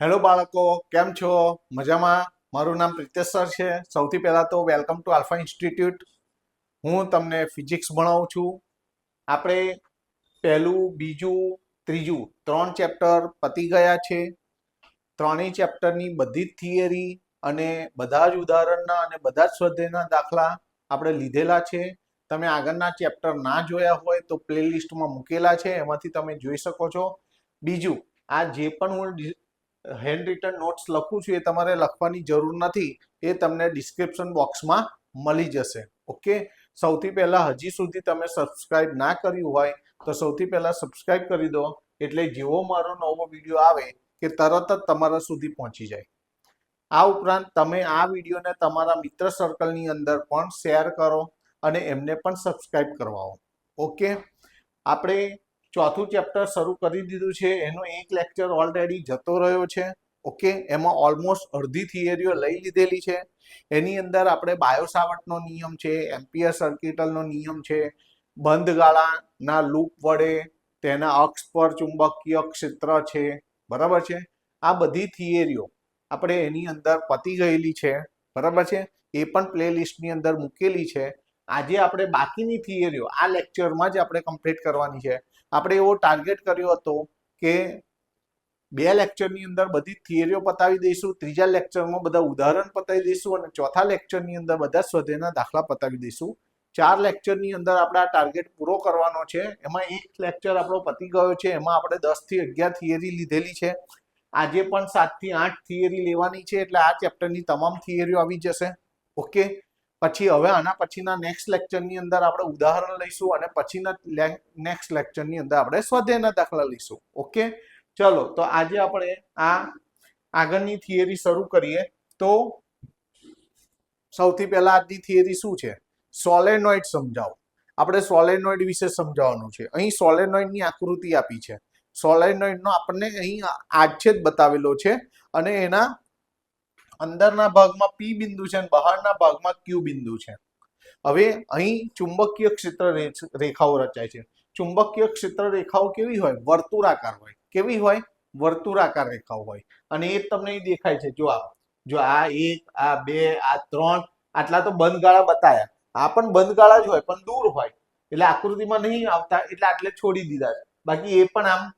Hello બાળકો, કેમ છો? મજામાં? મારું નામ પ્રિતેશ સર છે. સૌથી પહેલા તો વેલકમ ટુ આલ્ફા ઇન્સ્ટિટ્યૂટ. હું તમને ફિઝિક્સ ભણાવું છું. આપણે પહેલું, બીજું, ત્રીજું 3 ચેપ્ટર પતી ગયા છે. ત્રણેય ચેપ્ટરની બધી જ થિયરી અને બધા જ ઉદાહરણના અને બધા જ સ્વાધ્યાયના દાખલા આપણે લીધેલા છે. તમે આગળના ચેપ્ટર ના જોયા હોય તો પ્લેલિસ્ટમાં મૂકેલા છે, એમાંથી તમે જોઈ શકો છો. બીજું, આ જે પણ હું હેન્ડ રિટન નોટ્સ લખું છું એ તમારે લખવાની જરૂર નથી, એ તમને ડિસ્ક્રિપ્શન બોક્સમાં મળી જશે. ઓકે, સૌથી પહેલા હજી સુધી તમે સબસ્ક્રાઇબ ના કર્યું હોય તો સૌથી પહેલા સબસ્ક્રાઇબ કરી દો, એટલે જેવો મારો નવો વિડીયો આવે કે તરત જ તમારા સુધી પહોંચી જાય. આ ઉપરાંત તમે આ વિડીયોને તમારા મિત્ર સર્કલની અંદર પણ શેર કરો અને એમને પણ સબસ્ક્રાઇબ કરવાઓ. ઓકે, આપણે ચોથું ચેપ્ટર શરૂ કરી દીધું છે. એનો એક લેક્ચર ઓલરેડી જતો રહ્યો છે. ઓકે, એમાં ઓલમોસ્ટ અડધી થિયરીઓ લઈ લીધેલી છે. એની અંદર આપણે બાયો સાવર્ટનો નિયમ છે, એમ્પિયર સર્કિટલનો નિયમ છે, બંધ ગાળાના લૂપ વડે તેના અક્ષ પર ચુંબકીય ક્ષેત્ર છે. બરાબર છે? આ બધી થિયરીઓ આપણે એની અંદર પતી ગયેલી છે. બરાબર છે? એ પણ પ્લેલિસ્ટની અંદર મૂકેલી છે. આજે આપણે બાકીની થિયરીઓ આ લેક્ચરમાં જ આપણે કમ્પ્લીટ કરવાની છે. આપણે એવો ટાર્ગેટ કર્યો હતો કે 2 લેક્ચરની અંદર બધી થિયરીઓ પતાવી દઈશું, ત્રીજા લેક્ચરમાં બધા ઉદાહરણ પતાવી દઈશું અને ચોથા લેક્ચરની અંદર બધા સ્વાધ્યાયના દાખલા પતાવી દઈશું. 4 લેક્ચરની અંદર આપણે આ ટાર્ગેટ પૂરો કરવાનો છે. એમાં એક લેક્ચર આપણો પતી ગયો છે. એમાં આપણે 10 થી 11 થિયરી લીધેલી છે. આજે પણ 7 થી 8 થિયરી લેવાની છે, એટલે આ ચેપ્ટરની તમામ થિયરીઓ આવી જશે. ઓકે, પછી હવે આના પછીના નેક્સ્ટ લેક્ચરની અંદર આપણે ઉદાહરણ લઈશું અને પછીના નેક્સ્ટ લેક્ચરની અંદર આપણે સ્વાધ્યાયના દાખલા લઈશું. ઓકે, ચલો તો આજે આપણે આ આગળની થિયરી શરૂ કરીએ. તો સૌથી પહેલા આજની થિયરી શું છે? સોલેનોઇડ સમજાવો. આપણે સોલેનોઇડ વિશે સમજાવવાનું છે. અહીં સોલેનોઇડની આકૃતિ આપી છે. સોલેનોઇડનો આપણને અહીં આડછેદ બતાવેલો છે અને એના અંદરના ભાગમાં P બિંદુ છે અને બહારના ભાગમાં Q બિંદુ છે. હવે અહીં ચુંબકીય ક્ષેત્ર રેખાઓ રચાય છે. ચુંબકીય ક્ષેત્ર રેખાઓ કેવી હોય? વર્તુળાકાર હોય. કેવી હોય? વર્તુળાકાર રેખાઓ હોય. અને એ તમને દેખાય છે. જો આ 1, આ 2, આ 3, આટલા તો બંધ ગાળા બતાયા. આ પણ બંધ ગાળા જ હોય પણ દૂર હોય, એટલે આકૃતિમાં નહીં આવતા, એટલે આટલે છોડી દીધા છે. બાકી એ પણ આમ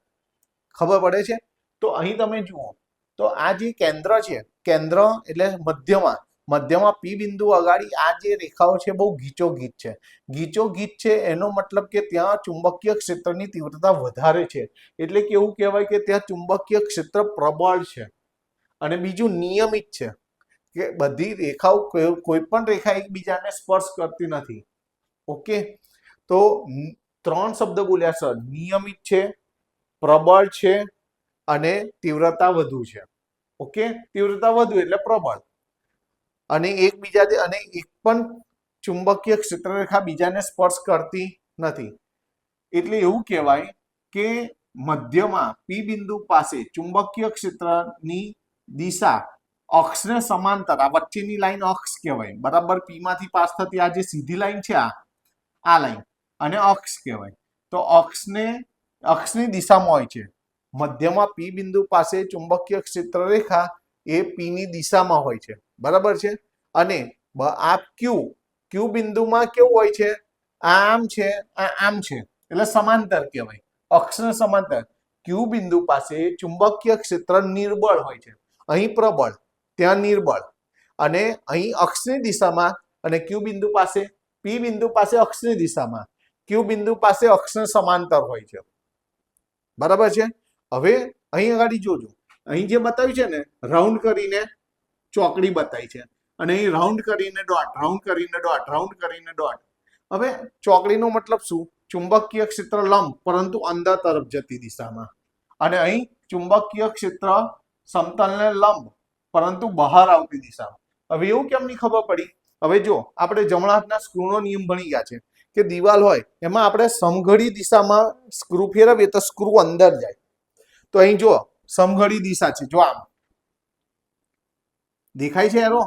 ખબર પડે છે. તો અહીં તમે જુઓ તો આ જે કેન્દ્ર છે, કેન્દ્ર એટલે મધ્યમાં P બિંદુ અગાડી આ જે રેખાઓ છે બહુ ગીચોગીચ છે. ગીચોગીચ છે એનો મતલબ કે ત્યાં ચુંબકીય ક્ષેત્રની તીવ્રતા વધારે છે. એટલે કે એવું કહેવાય કે ત્યાં ચુંબકીય ક્ષેત્ર પ્રબળ છે. અને બીજું નિયમિત છે, કે બધી રેખાઓ કોઈ પણ રેખા એકબીજાને સ્પર્શ કરતી નથી. ઓકે, તો 3 શબ્દ બોલ્યા સર. નિયમિત છે, પ્રબળ છે અને તીવ્રતા વધુ છે. ઓકે, તીવ્રતા વધુ એટલે પ્રબળ. અને એકબીજાથી અને એક પણ ચુંબકીય ક્ષેત્રરેખા બીજાને સ્પર્શ કરતી નથી. એટલે એવું કહેવાય કે મધ્યમાં P બિંદુ પાસે ચુંબકીય ક્ષેત્રની દિશા અક્ષને સમાંતર, આ વચ્ચેની લાઈન અક્ષ કહેવાય. બરાબર, P માંથી પાસ થતી આ જે સીધી લાઈન છે, આ લાઈન અને અક્ષ કહેવાય. તો અક્ષની દિશામાં હોય છે. મધ્યમાં P બિંદુ પાસે ચુંબકીય ક્ષેત્ર રેખા એ P ની દિશામાં હોય છે. બરાબર છે? અને આ Q બિંદુમાં કેવું હોય છે? આમ છે, આમ છે, એટલે સમાંતર કહેવાય. અક્ષને સમાંતર. Q બિંદુ પાસે ચુંબકીય ક્ષેત્ર નિર્બળ હોય છે. અહીં પ્રબળ, ત્યાં નિર્બળ. અને અહીં અક્ષની દિશામાં અને Q બિંદુ પાસે, P બિંદુ પાસે અક્ષની દિશામાં, Q બિંદુ પાસે અક્ષને સમાંતર હોય છે. બરાબર છે? હવે અહીં આગળ જોજો, અહીં જે બતાવ્યું છે ને, રાઉન્ડ કરીને ચોકડી બતાવી છે અને અહીં રાઉન્ડ કરીને ડોટ, રાઉન્ડ કરીને ડોટ, રાઉન્ડ કરીને ડોટ. હવે ચોકડીનો મતલબ શું? ચુંબકીય ક્ષેત્ર લંબ પરંતુ અંદર તરફ જતી દિશામાં. અને અહીં ચુંબકીય ક્ષેત્ર સમતલને લંબ પરંતુ બહાર આવતી દિશામાં. હવે એવું કેમ નહીં ખબર પડી? હવે જો આપણે જમણા હાથના સ્ક્રૂનો નિયમ ભણી ગયા છે કે દિવાલ હોય એમાં આપણે સમઘડી દિશામાં સ્ક્રૂ ફેરવીએ તો સ્ક્રૂ અંદર જાય. તો અહીં જો સમઘડી દિશા છે, જો આમ દેખાય છે એરો?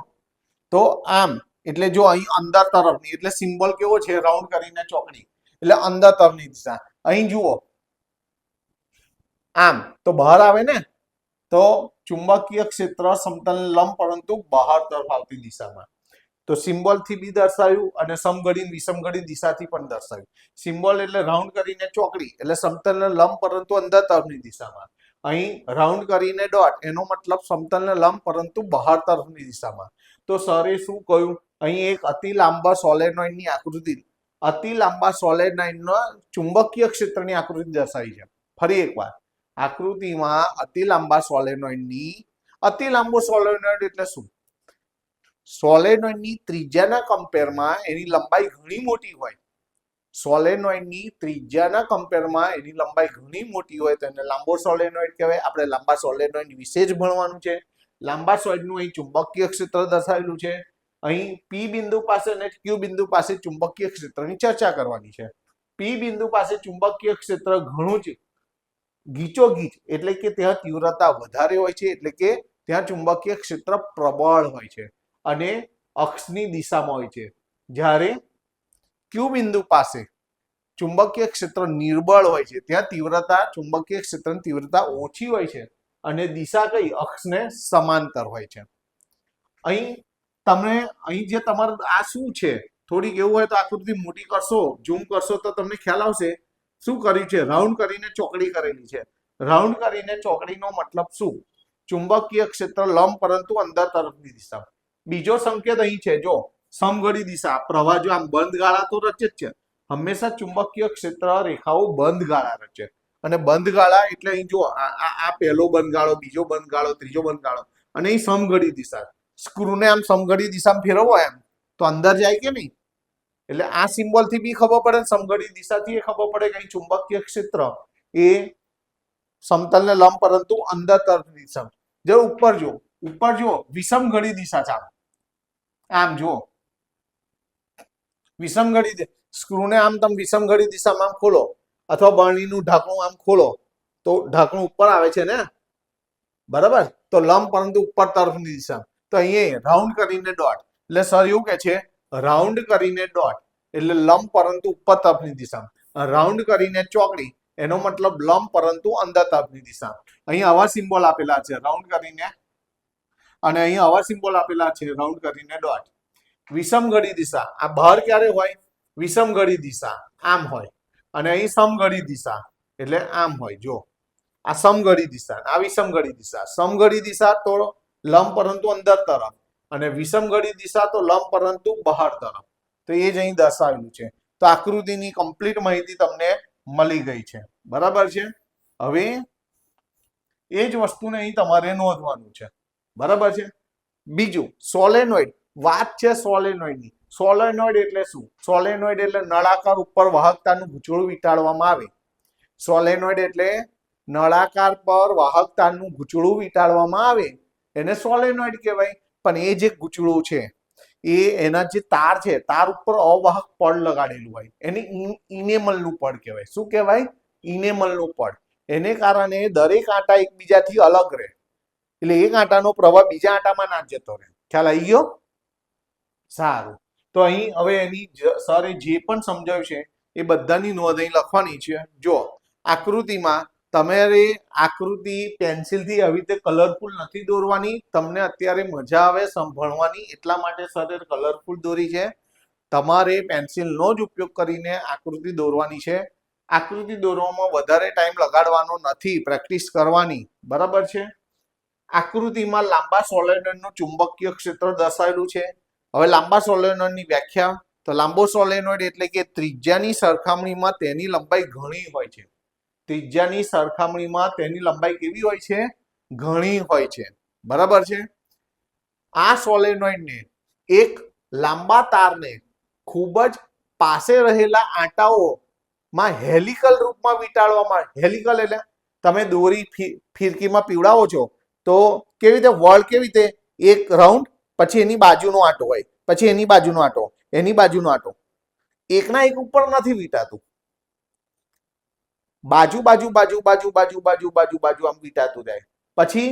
તો આમ એટલે જો અહીં અંદર તરફની, એટલે સિમ્બોલ કેવો છે? રાઉન્ડ કરીને ચોકડી, એટલે અંદર તરફની દિશા. અહીં જુઓ આમ તો બહાર આવે ને, તો ચુંબકીય ક્ષેત્ર સમતલને લંબ પરંતુ બહાર તરફ આવતી દિશામાં. તો સિમ્બોલ થી બી દર્શાવ્યું અને સમઘડી વિષમઘડી દિશાથી પણ દર્શાવ્યું. સિમ્બોલ એટલે રાઉન્ડ કરીને ચોકડી એટલે સમતલને લંબ પરંતુ અંદર તરફની દિશામાં. અહીં રાઉન્ડ કરીને ડોટ એનો મતલબ સમતલને લંબ પરંતુ બહાર તરફની દિશામાં. તો સરે શું કહ્યું, અહીં એક અતિ લાંબા સોલેનોઇડની આકૃતિ, અતિ લાંબા સોલેનોઇડના ચુંબકીય ક્ષેત્રની આકૃતિ દર્શાવી છે. ફરી એકવાર આકૃતિમાં અતિ લાંબા સોલેનોઇડની, અતિ લાંબો સોલેનોઇડ એટલે શું? સોલેનોઇડની ત્રિજ્યાના કમ્પેરમાં એની લંબાઈ ઘણી મોટી હોય. સોલેનોઇડની ત્રિજ્યાના કમ્પેરમાં એની લંબાઈ ઘણી મોટી હોય તો એને લાંબો સોલેનોઇડ કહેવાય. આપણે લાંબા સોલેનોઇડ વિશે જ ભણવાનું છે. લાંબા સોલેનોઇડનું અહીં ચુંબકીય ક્ષેત્ર દર્શાવેલું છે. અહીં પી બિંદુ પાસે અને ક્યુ બિંદુ પાસે ચુંબકીય ક્ષેત્રની ચર્ચા કરવાની છે. પી બિંદુ પાસે ચુંબકીય ક્ષેત્ર ઘણું જ ગીચોગીચ એટલે કે ત્યાં તીવ્રતા વધારે હોય છે, એટલે કે ત્યાં ચુંબકીય ક્ષેત્ર પ્રબળ હોય છે અને અક્ષની દિશામાં હોય છે. જ્યારે ક્યુ બિંદુ પાસે ચુંબકીય ક્ષેત્ર નિર્બળ હોય છે, ત્યાં તીવ્રતા, ચુંબકીય ક્ષેત્રની તીવ્રતા ઓછી હોય છે અને દિશા કઈ અક્ષને સમાંતર હોય છે. અહીં જે તમારું આ શું છે, થોડીક એવું હોય તો આકૃતિ મોટી કરશો, ઝૂમ કરશો તો તમને ખ્યાલ આવશે. શું કર્યું છે? રાઉન્ડ કરીને ચોકડી કરેલી છે. રાઉન્ડ કરીને ચોકડીનો મતલબ શું? ચુંબકીય ક્ષેત્ર લંબ પરંતુ અંદર તરફની દિશા. બીજો સંકેત અહીં છે, જો સમઘડી દિશા, પ્રવાહ જો આમ બંધ ગાળા તો રચે જ છે. હંમેશા ચુંબકીય ક્ષેત્ર રેખાઓ બંધ ગાળા રચે અને બંધ ગાળા એટલે અહીં જો આ પહેલો બંધ ગાળો, બીજો બંધ ગાળો, ત્રીજો બંધ ગાળો અને અહીં સમઘડી દિશા. સ્ક્રૂને આમ સમઘડી દિશામાં ફેરવો એમ તો અંદર જાય કે નહીં? એટલે આ સિમ્બોલ થી બી ખબર પડે, સમઘડી દિશાથી એ ખબર પડે કે અહીં ચુંબકીય ક્ષેત્ર એ સમતલને લંબ પરંતુ અંદર તરફની દિશા. જો ઉપર જો વિષમઘડી દિશા છે. આમ જો વિષમઘડી સ્ક્રૂને આમ તમે વિષમઘડી દિશામાં આમ ખોલો અથવા બરણીનું ઢાંકણું આમ ખોલો તો ઢાંકણું ઉપર આવે છે ને, બરાબર? તો લંબ પરંતુ ઉપર તરફની દિશા. તો અહીંયા રાઉન્ડ કરીને ડોટ એટલે સર એવું કે છે, રાઉન્ડ કરીને ડોટ એટલે લંબ પરંતુ ઉપર તરફની દિશા. રાઉન્ડ કરીને ચોકડી એનો મતલબ લંબ પરંતુ અંદર તરફની દિશા. અહીં આવા સિમ્બોલ આપેલા છે, રાઉન્ડ કરીને, અને અહીં આવા સિમ્બોલ આપેલા છે, રાઉન્ડ કરીને ડોટ. વિષમઘડી દિશા આ બહાર ક્યારે હોય? વિષમઘડી દિશા આમ હોય અને અહીં સમઘડી દિશા એટલે આમ હોય. જો આ સમઘડી દિશા, આ વિષમઘડી દિશા. સમઘડી દિશા તો લંબ પરંતુ અંદર તરફ અને વિષમઘડી દિશા તો લંબ પરંતુ બહાર તરફ. તો એ જ અહીં દર્શાવેલું છે. તો આકૃતિની કમ્પ્લીટ માહિતી તમને મળી ગઈ છે, બરાબર છે? હવે એ જ વસ્તુને અહીં તમારે નોંધવાનું છે, બરાબર છે? બીજું સોલેનોઇડ, વાત છે સોલેનોઇડની. સોલેનોઇડ એટલે શું? સોલેનોઇડ એટલે નળાકાર ઉપર વાહકતાનું ગૂંચળું વીંટાળવામાં આવે. સોલેનોઇડ એટલે નળાકાર પર વાહકતાનું ગૂંચળું વીંટાળવામાં આવે એને સોલેનોઇડ કહેવાય. પણ એ જે ગૂંચળું છે એ એના જે તાર છે, તાર ઉપર અવાહક પડ લગાડેલું હોય એને ઇનેમલનું પડ કહેવાય. શું કહેવાય? ઇનેમલનું પડ. એને કારણે દરેક આંટા એકબીજાથી અલગ રહે એટલે એક આંટાનો પ્રવાહ બીજા આંટામાં ના જતો રહે. ખ્યાલ આવી ગયો? સારું. તો અહીં હવે એની સરે જે પણ સમજાવ્યું છે એ બધાની નોંધ અહીં લખવાની છે. જો આકૃતિમાં તમારે આકૃતિ પેન્સિલથી આવી રીતે કલરફુલ નથી દોરવાની. તમને અત્યારે મજા આવે ભણવાની એટલા માટે સરે કલરફુલ દોરી છે. તમારે પેન્સિલનો જ ઉપયોગ કરીને આકૃતિ દોરવાની છે. આકૃતિ દોરવામાં વધારે ટાઈમ લગાડવાનો નથી, પ્રેક્ટિસ કરવાની, બરાબર છે? આકૃતિમાં લાંબા સોલેનોઇડનું ચુંબકીય ક્ષેત્ર દર્શાવેલું છે. હવે લાંબા સોલેનોઇડની વ્યાખ્યા, તો લાંબો સોલેનોઇડ એટલે કે ત્રિજ્યાની સરખામણીમાં તેની લંબાઈ ઘણી હોય છે. ત્રિજ્યાની સરખામણીમાં તેની લંબાઈ કેવી હોય છે? ઘણી હોય છે, બરાબર છે? આ સોલેનોઇડને એક લાંબા તારને ખૂબ જ પાસે રહેલા આંટાઓમાં હેલિકલ રૂપમાં વીંટાળવામાં આવે. હેલિકલ એટલે તમે દોરી ફિરકીમાં પીવડાવો છો તો કેવી રીતે વળ, કેવી રીતે એક રાઉન્ડ, પછી એની બાજુનો આંટો હોય, પછી એની બાજુનો આંટો, એની બાજુનો આંટો. એકના એક ઉપર નથી વીંટાતું, બાજુ બાજુ બાજુ બાજુ બાજુ બાજુ બાજુ બાજુ આમ વીંટાતું જાય. પછી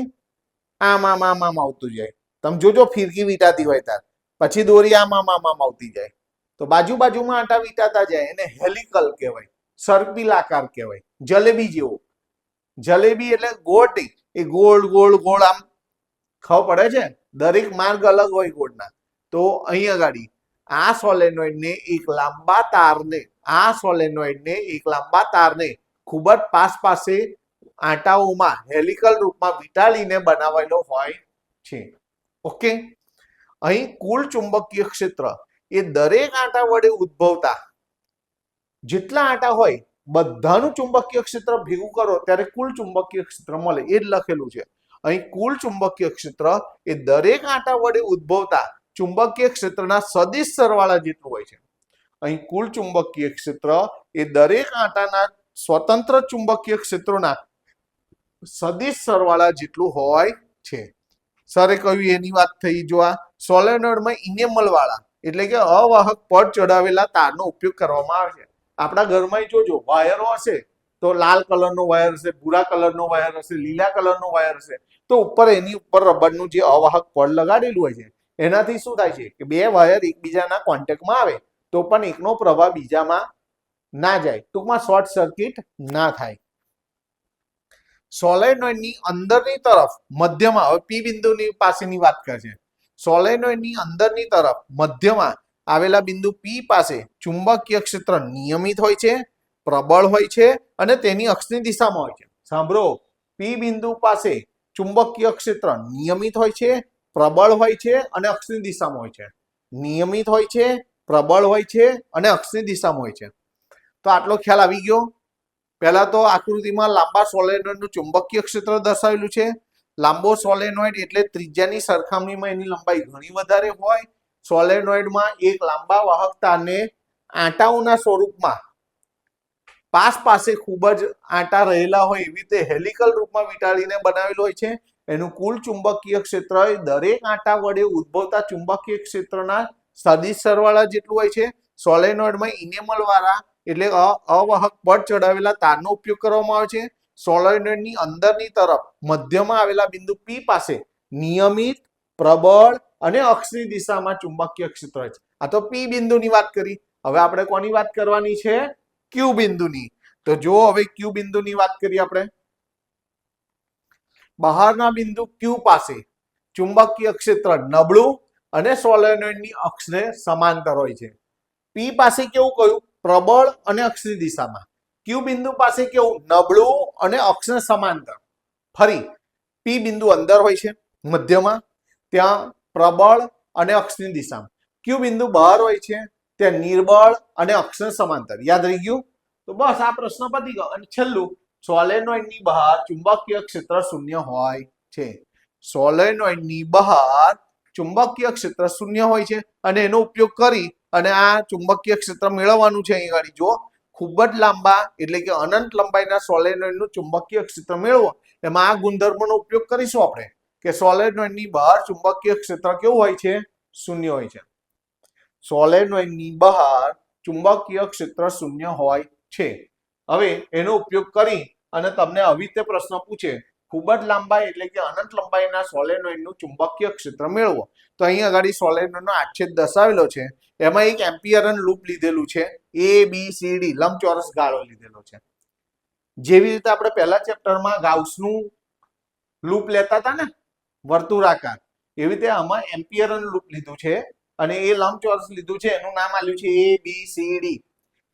આમ આમ આમ આમ આવતું જાય. તમે જોજો ફિરકી વીંટાતી હોય ત્યારે પછી દોરી આમ આમ આમ આમ આવતી જાય. તો બાજુ બાજુમાં આંટા વીંટાતા જાય એને હેલિકલ કહેવાય, સર્પિલ આકાર કહેવાય, જલેબી જેવો. જલેબી એટલે ગોળ નહીં, એ ગોળ ગોળ ગોળ આમ ખબર પડે છે, દરેક માર્ગ અલગ હોય ગોળના. તો અહીં આગળ આ સોલેનોઇડને એક લાંબા તારને ખૂબ જ પાસે આંટાઓમાં હેલિકલ રૂપમાં વીંટાળીને બનાવેલો હોય છે. ઓકે, અહીં કુલ ચુંબકીય ક્ષેત્ર એ દરેક આંટા વડે ઉદ્ભવતા જેટલા આંટા હોય બધાનું ચુંબકીય ક્ષેત્ર ભેગું કરો ત્યારે કુલ ચુંબકીય ક્ષેત્ર મળે, એ જ લખેલું છે. અહીં કુલ ચુંબકીય ક્ષેત્ર એ દરેક આંટા વડે ઉદ્ભવતા ચુંબકીય ક્ષેત્રના સદિશ સરવાળા જેટલું હોય છે. અહીં કુલ ચુંબકીય ક્ષેત્ર એ દરેક આંટાના સ્વતંત્ર ચુંબકીય ક્ષેત્રોના સદિશ સરવાળા જેટલું હોય છે. સરે કહ્યું એની વાત થઈ. જો આ સોલેનોઇડમાં ઇનેમલ વાળા એટલે કે અવાહક પડ ચડાવેલા તારનો ઉપયોગ કરવામાં આવે છે. આપણા ઘરમાં જોજો વાયરો હશે તો લાલ કલરનો વાયર હશે, ભૂરા કલરનો વાયર હશે, લીલા કલરનો વાયર હશે, તો ઉપર એની ઉપર રબરનું જે અવાહક પડ લગાડેલું હોય છે એનાથી શું થાય છે કે બે વાયર એકબીજાના કોન્ટેક્ટમાં આવે તો પણ એકનો પ્રવાહ બીજામાં ના જાય, ટૂંકમાં શોર્ટ સર્કિટ ના થાય. સોલેનોઇડની અંદરની તરફ મધ્યમાં, હવે પી બિંદુની પાસેની વાત કરે છે. સોલેનોઇડની અંદરની તરફ મધ્યમાં આવેલા બિંદુ પી પાસે ચુંબકીય ક્ષેત્ર નિયમિત હોય છે, પ્રબળ હોય છે અને તેની અક્ષની દિશામાં હોય છે. સાંભળો, પી બિંદુ પાસે ચુંબકીય ક્ષેત્ર નિયમિત હોય છે, પ્રબળ હોય છે અને અક્ષની દિશામાં હોય છે. નિયમિત હોય છે, પ્રબળ હોય છે અને અક્ષની દિશામાં હોય છે. તો આટલો ખ્યાલ આવી ગયો. પહેલા તો આકૃતિમાં લાંબા સોલેનોઇડનું ચુંબકીય ક્ષેત્ર દર્શાવેલું છે. લાંબો સોલેનોઇડ એટલે ત્રિજ્યાની સરખામણીમાં એની લંબાઈ ઘણી વધારે હોય. સોલેનોઇડમાં એક લાંબા વાહક તારને આંટાઓના સ્વરૂપમાં પાસે ખૂબ જ આંટા રહેલા હોય એવી રીતે હેલિકલ રૂપમાં વીંટાળીને બનાવેલું હોય છે. એનું કુલ ચુંબકીય ક્ષેત્ર દરેક આંટા વડે ઉદ્ભવતા ચુંબકીય ક્ષેત્રના સદિશ સરવાળા જેટલું હોય છે. સોલેનોઇડમાં ઇનેમલ વાળા એટલે અવાહક પડ ચડાવેલા તારનો ઉપયોગ કરવામાં આવે છે. સોલેનોઇડની અંદરની તરફ મધ્યમાં આવેલા બિંદુ પી પાસે નિયમિત, પ્રબળ અને અક્ષની દિશામાં ચુંબકીય ક્ષેત્ર હોય છે. આ તો પી બિંદુની વાત કરી. હવે આપણે કોની વાત કરવાની છે? ક્યુ બિંદુની. તો જો હવે ક્યુ બિંદુની વાત કરીએ આપણે. બહારના બિંદુ ક્યુ પાસે ચુંબકીય ક્ષેત્ર નબળું અને સોલેનોઇડની અક્ષને સમાંતર હોય છે. પી પાસે કેવું કહ્યું? પ્રબળ અને અક્ષની દિશામાં. ક્યુ બિંદુ પાસે કેવું? નબળું અને અક્ષને સમાંતર. ફરી પી બિંદુ અંદર હોય છે મધ્યમાં, ત્યાં પ્રબળ અને અક્ષની દિશામાં. ક્યુ બિંદુ બહાર હોય છે, ત્યાં નિર્બળ અને અક્ષને સમાંતર. યાદ રહી ગયું? તો બસ આ પ્રશ્ન પતી ગયો. અને છેલ્લું, સોલેનોઇડની બહાર ચુંબકીય ક્ષેત્ર શૂન્ય હોય છે. સોલેનોઇડની બહાર ચુંબકીય ક્ષેત્ર શૂન્ય હોય છે અને એનો ઉપયોગ કરી અને આ ચુંબકીય ક્ષેત્ર મેળવવાનું છે. અહીં આગળ જો ખૂબ જ લાંબા એટલે કે અનંત લંબાઈના સોલેનોઇડનું ચુંબકીય ક્ષેત્ર મેળવો, એમાં આ ગુણધર્મનો ઉપયોગ કરીશું આપણે કે સોલેનોઇડની બહાર ચુંબકીય ક્ષેત્ર કેવું હોય છે? શૂન્ય હોય છે. સોલેનોઇડની બહાર ચુંબકીય ક્ષેત્ર શૂન્ય હોય છે. હવે એનો ઉપયોગ કરી અને તમને આવી રીતે પ્રશ્ન પૂછે, ખૂબ જ લાંબા એટલે કે અનંત લંબાઈના સોલેનોઇડનું ચુંબકીય ક્ષેત્ર મેળવો. તો અહીં આગળ સોલેનોઇડનો આડછેદ દર્શાવેલો છે. એમાં એક એમ્પિયરન લૂપ લીધેલું છે, ABCD લંબચોરસ ગાળો લીધેલો છે. જેવી રીતે આપણે પહેલા ચેપ્ટરમાં ગાઉસનું લૂપ લેતા હતા ને વર્તુળાકાર, એવી રીતે આમાં એમ્પિયરન લૂપ લીધું છે અને એ લંબચોરસ લીધું છે. એનું નામ આપ્યું છે ABCD.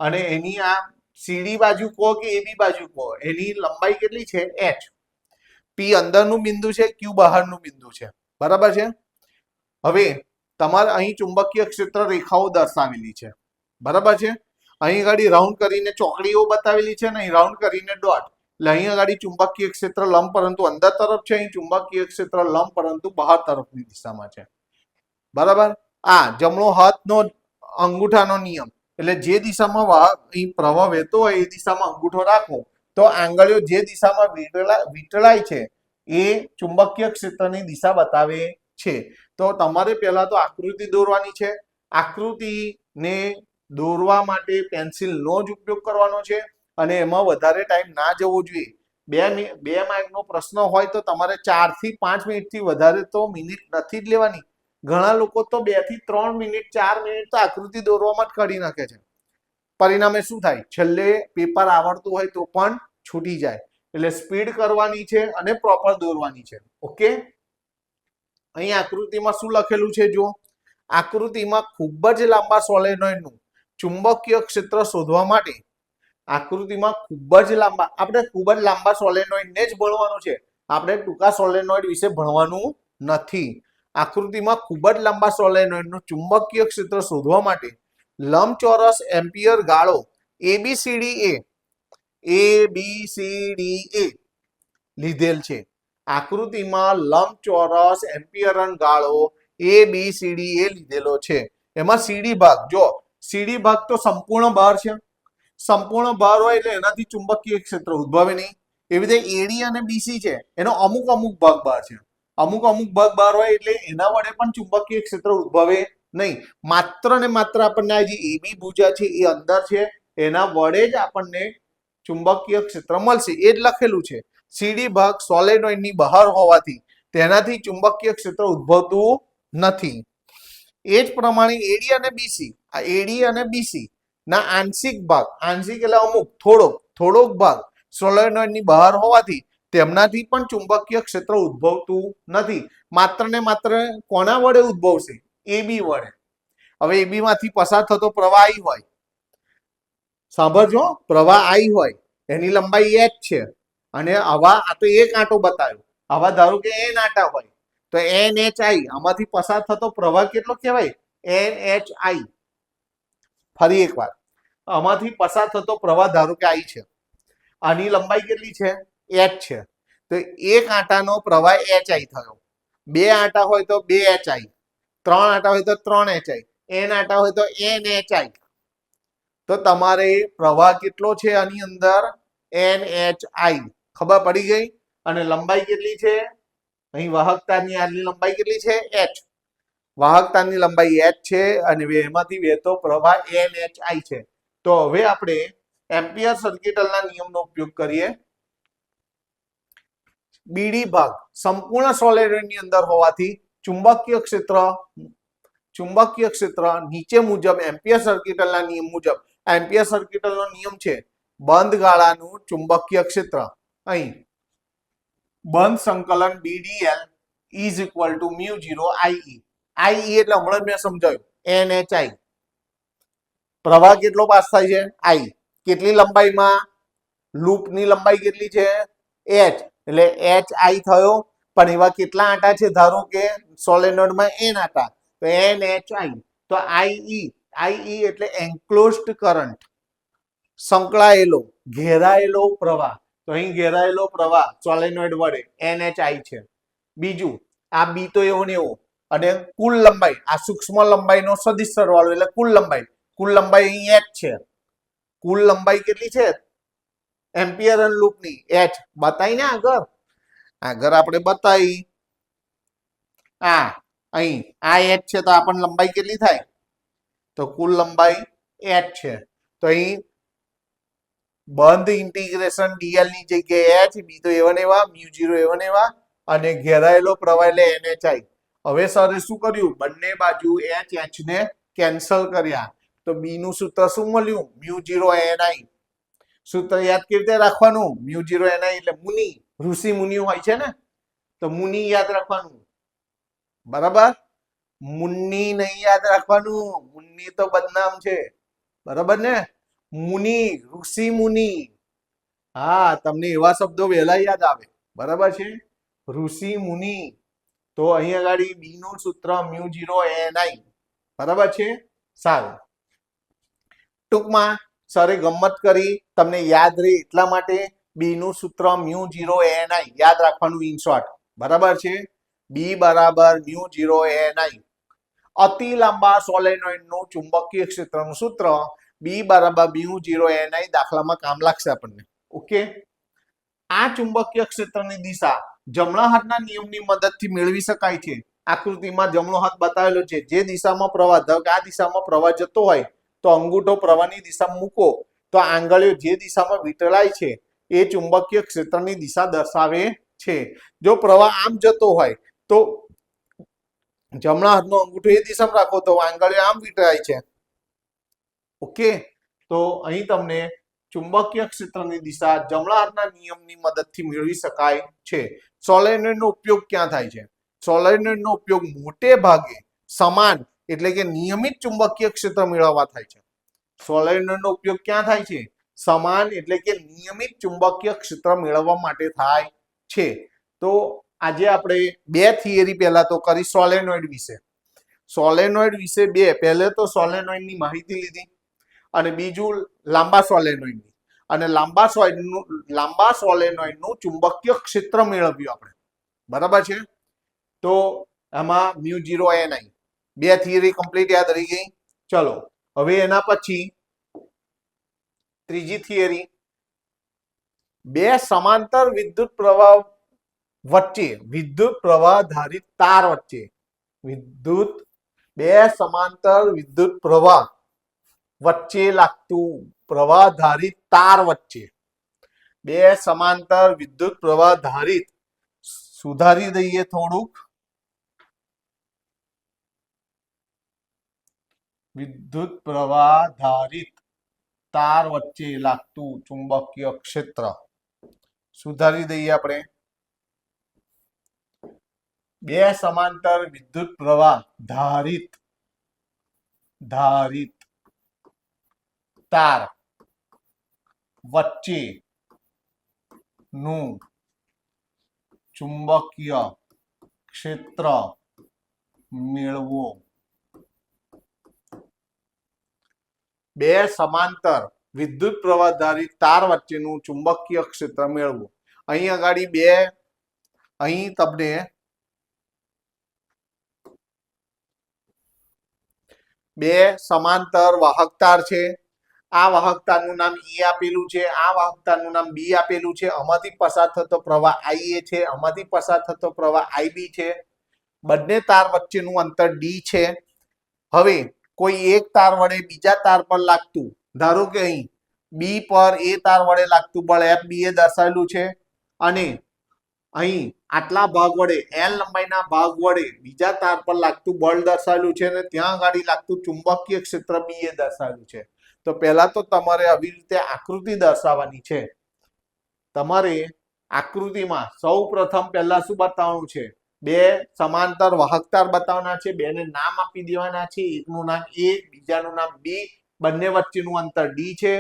અને એની આ સીડી બાજુ કહો કે AB બાજુ કહો, એની લંબાઈ કેટલી છે? h. પી અંદરનું બિંદુ છે, ક્યુ બહારનું બિંદુ છે. બરાબર છે? હવે તમારે અહીં ચુંબકીય ક્ષેત્ર રેખાઓ દર્શાવેલી છે. બરાબર છે? અહીં આગળ રાઉન્ડ કરીને ચોકડીઓ બતાવેલી છે ને અહીં રાઉન્ડ કરીને ડોટ. એટલે અહીં આગળ ચુંબકીય ક્ષેત્ર લંબ પરંતુ અંદર તરફ છે, અહીં ચુંબકીય ક્ષેત્ર લંબ પરંતુ બહાર તરફની દિશામાં છે. બરાબર? આ જમણો હાથનો અંગૂઠાનો નિયમ એટલે જે દિશામાં અહીં પ્રવાહ વહેતો હોય એ દિશામાં અંગૂઠો રાખો તો આંગળીઓ જે દિશામાં વીંટળાય છે એ ચુંબકીય ક્ષેત્રની દિશા બતાવે છે. તો તમારે પહેલા તો આકૃતિ દોરવાની છે. આકૃતિને દોરવા માટે પેન્સિલનો જ ઉપયોગ કરવાનો છે અને એમાં વધારે ટાઈમ ના જવો જોઈએ. બે માર્કનો પ્રશ્ન હોય તો તમારે 4 થી 5 મિનિટથી વધારે તો મિનિટ નથી જ લેવાની. ઘણા લોકો તો 2 થી 3 મિનિટ 4 મિનિટ તો આકૃતિ દોરવામાં જ કાઢી નાખે છે. પરિણામે શું થાય? છેલ્લે પેપર આવડતું હોય તો પણ છૂટી જાય. એટલે સ્પીડ કરવાની છે અને પ્રોપર દોરવાની છે. ઓકે, અહીં આકૃતિમાં શું લખેલું છે જો, આકૃતિમાં ખૂબ જ લાંબા સોલેનોઇડનું ચુંબકીય ક્ષેત્ર શોધવા માટે આકૃતિમાં ખૂબ જ લાંબા સોલેનોઇડને જ ભણવાનું છે. આપણે ટૂંકા સોલેનોઇડ વિશે ભણવાનું નથી. આકૃતિમાં ખૂબ જ લાંબા સોલેનોઇડનું ચુંબકીય ક્ષેત્ર શોધવા માટે લંબચોરસ એમ્પિયર ગાળો ABCDA લીધેલ છે. આકૃતિમાં લંબચોરસ એમ્પિયરન ગાળો ABCDA લીધેલો છે. એમાં સીડી ભાગ જો, સીડી ભાગ તો સંપૂર્ણ ભાર છે. સંપૂર્ણ ભાર હોય એટલે એનાથી ચુંબકીય ક્ષેત્ર ઉદ્ભવે નહીં. એવી રીતે એડી અને બીસી છે, એનો અમુક અમુક ભાગ બહાર છે. અમુક અમુક ભાગ બહાર હોય એટલે એના વડે પણ ચુંબકીય ક્ષેત્ર ઉદ્ભવે નહીં. માત્ર ને માત્ર આપણને આ જે એબી ભુજા છે એ અંદર છે, એના વડે જ આપણને ચુંબકીય ક્ષેત્ર મળશે. એ જ લખેલું છે. સીડી ભાગ સોલેનોઇડની બહાર હોવાથી તેનાથી ચુંબકીય ક્ષેત્ર ઉદ્ભવતું નથી. એ જ પ્રમાણે એડી અને બીસી, આ એડી અને બીસી ના આંશિક ભાગ, આંશિક એટલે અમુક, થોડોક ભાગ સોલેનોઇડની બહાર હોવાથી તેમનાથી પણ ચુંબકીય ક્ષેત્ર ઉદ્ભવતું નથી. માત્ર ને માત્ર કોના વડે ઉદ્ભવશે? એબી વડે. હવે એબી માંથી પસાર થતો પ્રવાહ I હોય, સાંભળજો, પ્રવાહ I હોય, એની લંબાઈ h છે અને આવા, આ તો એક આંટો બતાવ્યો, આવા ધારો કે n આંટા હોય તો NHI, આમાંથી પસાર થતો પ્રવાહ કેટલો કહેવાય? NHI. ફરી એકવાર, આમાંથી પસાર થતો પ્રવાહ ધારો કે I છે, આની લંબાઈ કેટલી છે? h છે. તો એક આંટાનો પ્રવાહ HI થયો. બે આંટા હોય તો 2HI, ત્રણ આંટા હોય તો 3HI, n આંટા હોય તો NHI. તો તમારે પ્રવાહ કેટલો છે આની અંદર? NHI. ખબર પડી ગઈ? અને લંબાઈ કેટલી છે? અહીં વાહકતાની આટલી લંબાઈ કેટલી છે? h. વાહકતાની લંબાઈ h છે અને એમાંથી વહેતો પ્રવાહ NHI છે. તો હવે આપણે એમ્પિયર સર્કિટલના નિયમનો ઉપયોગ કરીએ. બીડી ભાગ સંપૂર્ણ સોલેનોઇડની અંદર હોવાથી ચુંબકીય ક્ષેત્ર નીચે મુજબ એમ્પિયર સર્કિટલના નિયમ મુજબ, એમ્પિયર સર્કિટલનો નિયમ છે બંધ ગાળાનું ચુંબકીય ક્ષેત્ર. અહીં બંધ સંકલન BDL is equal to mu 0 IE. IE એટલે હમણાં મેં સમજાવ્યું, NHI. પ્રવાહ કેટલો પાસ થાય છે? I. કેટલી લંબાઈમાં? લૂપની લંબાઈ કેટલી છે? h. એટલે HI થયો. પણ એવા કેટલા આંટા છે? ધારો કે સોલેનોઇડમાં n આંટા, તો NHI. તો IE એટલે એન્ક્લોઝડ કરંટ, સંકળાયેલો, ઘેરાયેલો પ્રવાહ. તો અહીં ઘેરાયેલો પ્રવાહ સોલેનોઇડ વડે NHI છે. બીજું, આ બી તો એવો ને એવો, અને કુલ લંબાઈ, આ સૂક્ષ્મ લંબાઈનો સદિશ સરવાળો એટલે કુલ લંબાઈ અહીં h છે. કુલ લંબાઈ કેટલી છે એમ્પિયરન લૂપની? h. બતાવી ને આગળ આપણે બતાવી. અહીં આ h છે તો આપણને લંબાઈ કેટલી થાય? તો કુલ લંબાઈ h છે. તો અહીં બંધ ઇન્ટિગ્રેશન dl ની જગ્યાએ h, બી તો એવા ને એવા, મ્યુ 0 એવા ને એવા, અને ઘેરાયેલો પ્રવાહ એટલે NHI. હવે સરે શું કર્યું? બંને બાજુ h ને કેન્સલ કર્યા. તો બી નું સૂત્ર શું મળ્યું? Mu 0 NI. સૂત્ર યાદ કેવી રીતે રાખવાનું? મ્યુ 0 NI એટલે મુનિ, ઋષિ મુનિ હોય છે ને, તો મુનિ યાદ રાખવાનું. બરાબર? મુનિ નહીં યાદ રાખવાનું, મુનિ તો બદનામ છે. બરાબર ને? મુનિ, ઋષિ મુનિ. હા, તમને એવા શબ્દો વહેલા યાદ આવે. બરાબર છે? ઋષિ મુનિ. તો અહીં આગળ બી નું સૂત્ર મ્યુ 0 NI. બરાબર છે? સારું. ટૂંકમાં સરે ગમત કરી, તમને યાદ રહે એટલા માટે બી નું સૂત્ર મ્યુ 0 NI યાદ રાખવાનું ઇન શોર્ટ. બરાબર છે? બી બરાબર મ્યુ 0 NI. અતિ લાંબા સોલેનોઇડનું ચુંબકીય ક્ષેત્રનું સૂત્ર બી બરાબર મ્યુ 0 NI દાખલામાં કામ લાગશે આપણને. ઓકે, આ ચુંબકીય ક્ષેત્રની દિશા જમણા હાથના નિયમની મદદથી મેળવી શકાય છે. આકૃતિમાં જમણો હાથ બતાવેલો છે. જે દિશામાં પ્રવાહ, આ દિશામાં પ્રવાહ જતો હોય તો અંગૂઠો પ્રવાહની દિશામાં મૂકો તો આંગળીઓ જે દિશામાં વીંટળાય છે એ ચુંબકીય ક્ષેત્રની દિશા દર્શાવે છે. જો પ્રવાહ આમ જતો હોય તો જમણા હાથનો અંગૂઠો એ દિશામાં રાખો તો આંગળીઓ આમ વીંટળાય છે. ઓકે, તો અહીં તમને ચુંબકીય ક્ષેત્રની દિશા જમણા હાથના નિયમની મદદથી મેળવી શકાય છે. સોલેનોઇડનો ઉપયોગ ક્યાં થાય છે? સોલેનોઇડનો ઉપયોગ મોટે ભાગે સમાન એટલે કે નિયમિત ચુંબકીય ક્ષેત્ર મેળવવા થાય છે. સોલેનોઇડનો ઉપયોગ ક્યાં થાય છે? સમાન એટલે કે નિયમિત ચુંબકીય ક્ષેત્ર મેળવવા માટે થાય છે. તો આજે આપણે બે થિયરી પહેલા તો કરી સોલેનોઇડ વિશે. સોલેનોઇડ વિશે બે, પહેલે તો સોલેનોઇડની માહિતી લીધી અને બીજું લાંબા સોલેનોઇડની, અને લાંબા સોલેનોઇડનું ચુંબકીય ક્ષેત્ર મેળવ્યું આપણે. બરાબર છે? તો આમાં μ0 ni બે થિયરી કમ્પ્લીટ યાદ રહી ગઈ. ચલો હવે એના પછી ત્રીજી થિયરી, બે સમાંતર વિદ્યુત પ્રવાહ વચ્ચે વિદ્યુત પ્રવાહ ધારિત તાર વચ્ચે બે સમાંતર વિદ્યુત પ્રવાહ વચ્ચે લાગતું પ્રવાહ ધારિત તાર વચ્ચે બે સમાંતર વિદ્યુત પ્રવાહ ધારિત, સુધારી દઈએ થોડુંક, વિદ્યુત પ્રવાહ ધારિત તાર વચ્ચે લાગતું ચુંબકીય ક્ષેત્ર સુધારી દઈએ આપણે. બે સમાંતર વિદ્યુત પ્રવાહ ધારિત તાર વચ્ચે નું ચુંબકીય ક્ષેત્ર મેળવો. બે સમાંતર વિદ્યુત પ્રવાહ ધારિત તાર વચ્ચેનું ચુંબકીય ક્ષેત્ર મેળવો. અહીં આગળ અહીં તમને બે સમાંતર વાહક તાર છે. આ વાહક તારનું નામ E આપેલું છે, આ વાહક તારનું નામ B આપેલું છે. આમાંથી પસાર થતો પ્રવાહ IA છે, આમાંથી પસાર થતો પ્રવાહ IB છે. બંને તાર વચ્ચેનું અંતર D છે. હવે કોઈ એક તાર વડે બીજા તાર પર લાગતું, ધારો કે અહીં B પર A તાર વડે લાગતું બળ FBA દર્શાવેલું છે, અને અહીં આટલા ભાગ વડે L લંબાઈના ભાગ વડે બીજા તાર પર લાગતું બળ દર્શાવેલું છે, અને ત્યાં આગળ લાગતું ચુંબકીય ક્ષેત્ર BA દર્શાવેલું છે. તો પહેલા તો તમારે આવી રીતે આકૃતિ દર્શાવવાની છે. તમારે આકૃતિમાં સૌ પ્રથમ પહેલા શું બતાવવાનું છે? બે સમાંતર વાહક તાર બતાવવાના છે, બેને નામ આપી દેવાના છે. એકનું નામ A, બીજાનું નામ B. બંને વચ્ચેનું અંતર D છે.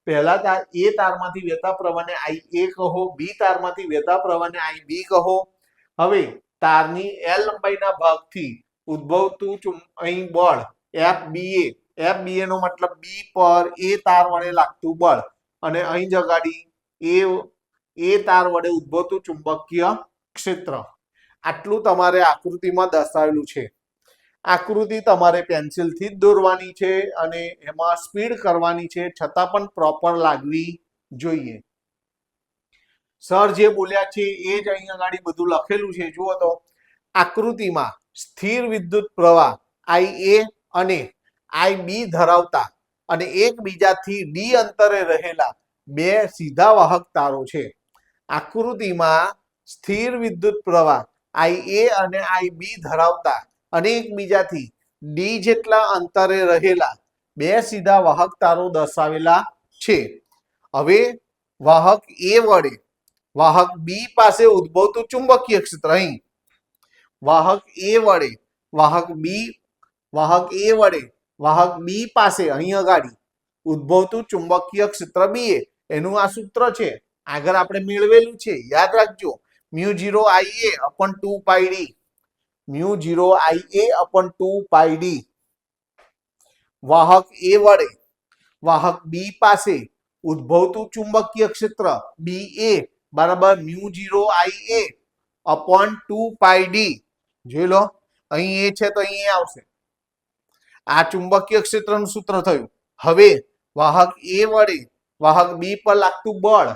પહેલા તાર A તારમાંથી વહેતા પ્રવાહને IA કહો, B તારમાંથી વહેતા પ્રવાહને IB કહો. હવે તારની L લંબાઈના ભાગથી ઉદ્ભવતું અહીં બળ FBA નો મતલબ B પર A તાર વડે લાગતું બળ, અને અહીં જગાડી A તાર વડે ઉદ્ભવતું ચુંબકીય ક્ષેત્ર. આટલું તમારે આકૃતિમાં દર્શાવેલું છે. આકૃતિ તમારે પેન્સિલથી જ દોરવાની છે અને એમાં સ્પીડ કરવાની છે, છતાં પણ પ્રોપર લાગવી જોઈએ. સર જે બોલ્યા છે એ જ અહીં આગળ બધું લખેલું છે. જુઓ તો આકૃતિમાં સ્થિર વિદ્યુત પ્રવાહ IA અને IB ધરાવતા અને એકબીજાથી D અંતરે રહેલા બે સીધા વાહક તારો છે. આકૃતિમાં સ્થિર વિદ્યુત પ્રવાહ IA અને IB ધરાવતા અને એકબીજાથી D જેટલા અંતરે રહેલા બે સીધા વાહક તારો દર્શાવેલા છે. હવે વાહક A વડે વાહક B પાસે ઉદ્ભવતું ચુંબકીય ક્ષેત્ર, અહીં વાહક A વડે વાહક B પાસે અહીં અગાડી ઉદ્ભવતું ચુંબકીય ક્ષેત્ર BA, એનું આ સૂત્ર છે, આગળ આપણે મેળવેલું છે, યાદ રાખજો. μ0Ia/2πd, μ0Ia/2πd. વાહક A વડે વાહક B પાસે ઉદ્ભવતું ચુંબકીય ક્ષેત્ર BA બરાબર μ0Ia/2πd. જોઈ લો, અહીં એ છે તો અહીં આવશે. આ ચુંબકીય ક્ષેત્રનું સૂત્ર થયું. હવે વાહક A વડે વાહક B પર લાગતું બળ,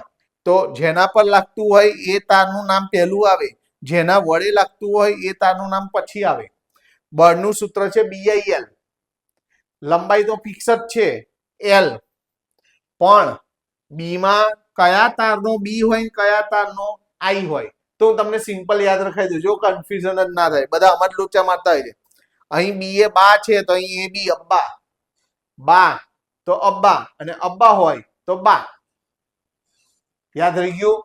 તો જેના પર લાગતું હોય એ તારનું નામ પહેલું આવે, જેના વડે લાગતું હોય એ તારનું નામ પછી આવે. બળનું સૂત્ર છે BIL. લંબાઈ તો ફિક્સ જ છે L, પણ B માં કયા તારનો B હોય કયા તારનો I હોય, તો તમને સિમ્પલ યાદ રખાઈ દેજો, કન્ફ્યુઝન જ ના થાય. બધા આમાં જ લોચા મારતા હોય છે. અહીં BA બા છે તો અહીં AB અબ્બા, બા તો અબ્બા, અને અબ્બા હોય તો બા. યાદ રહી ગયું?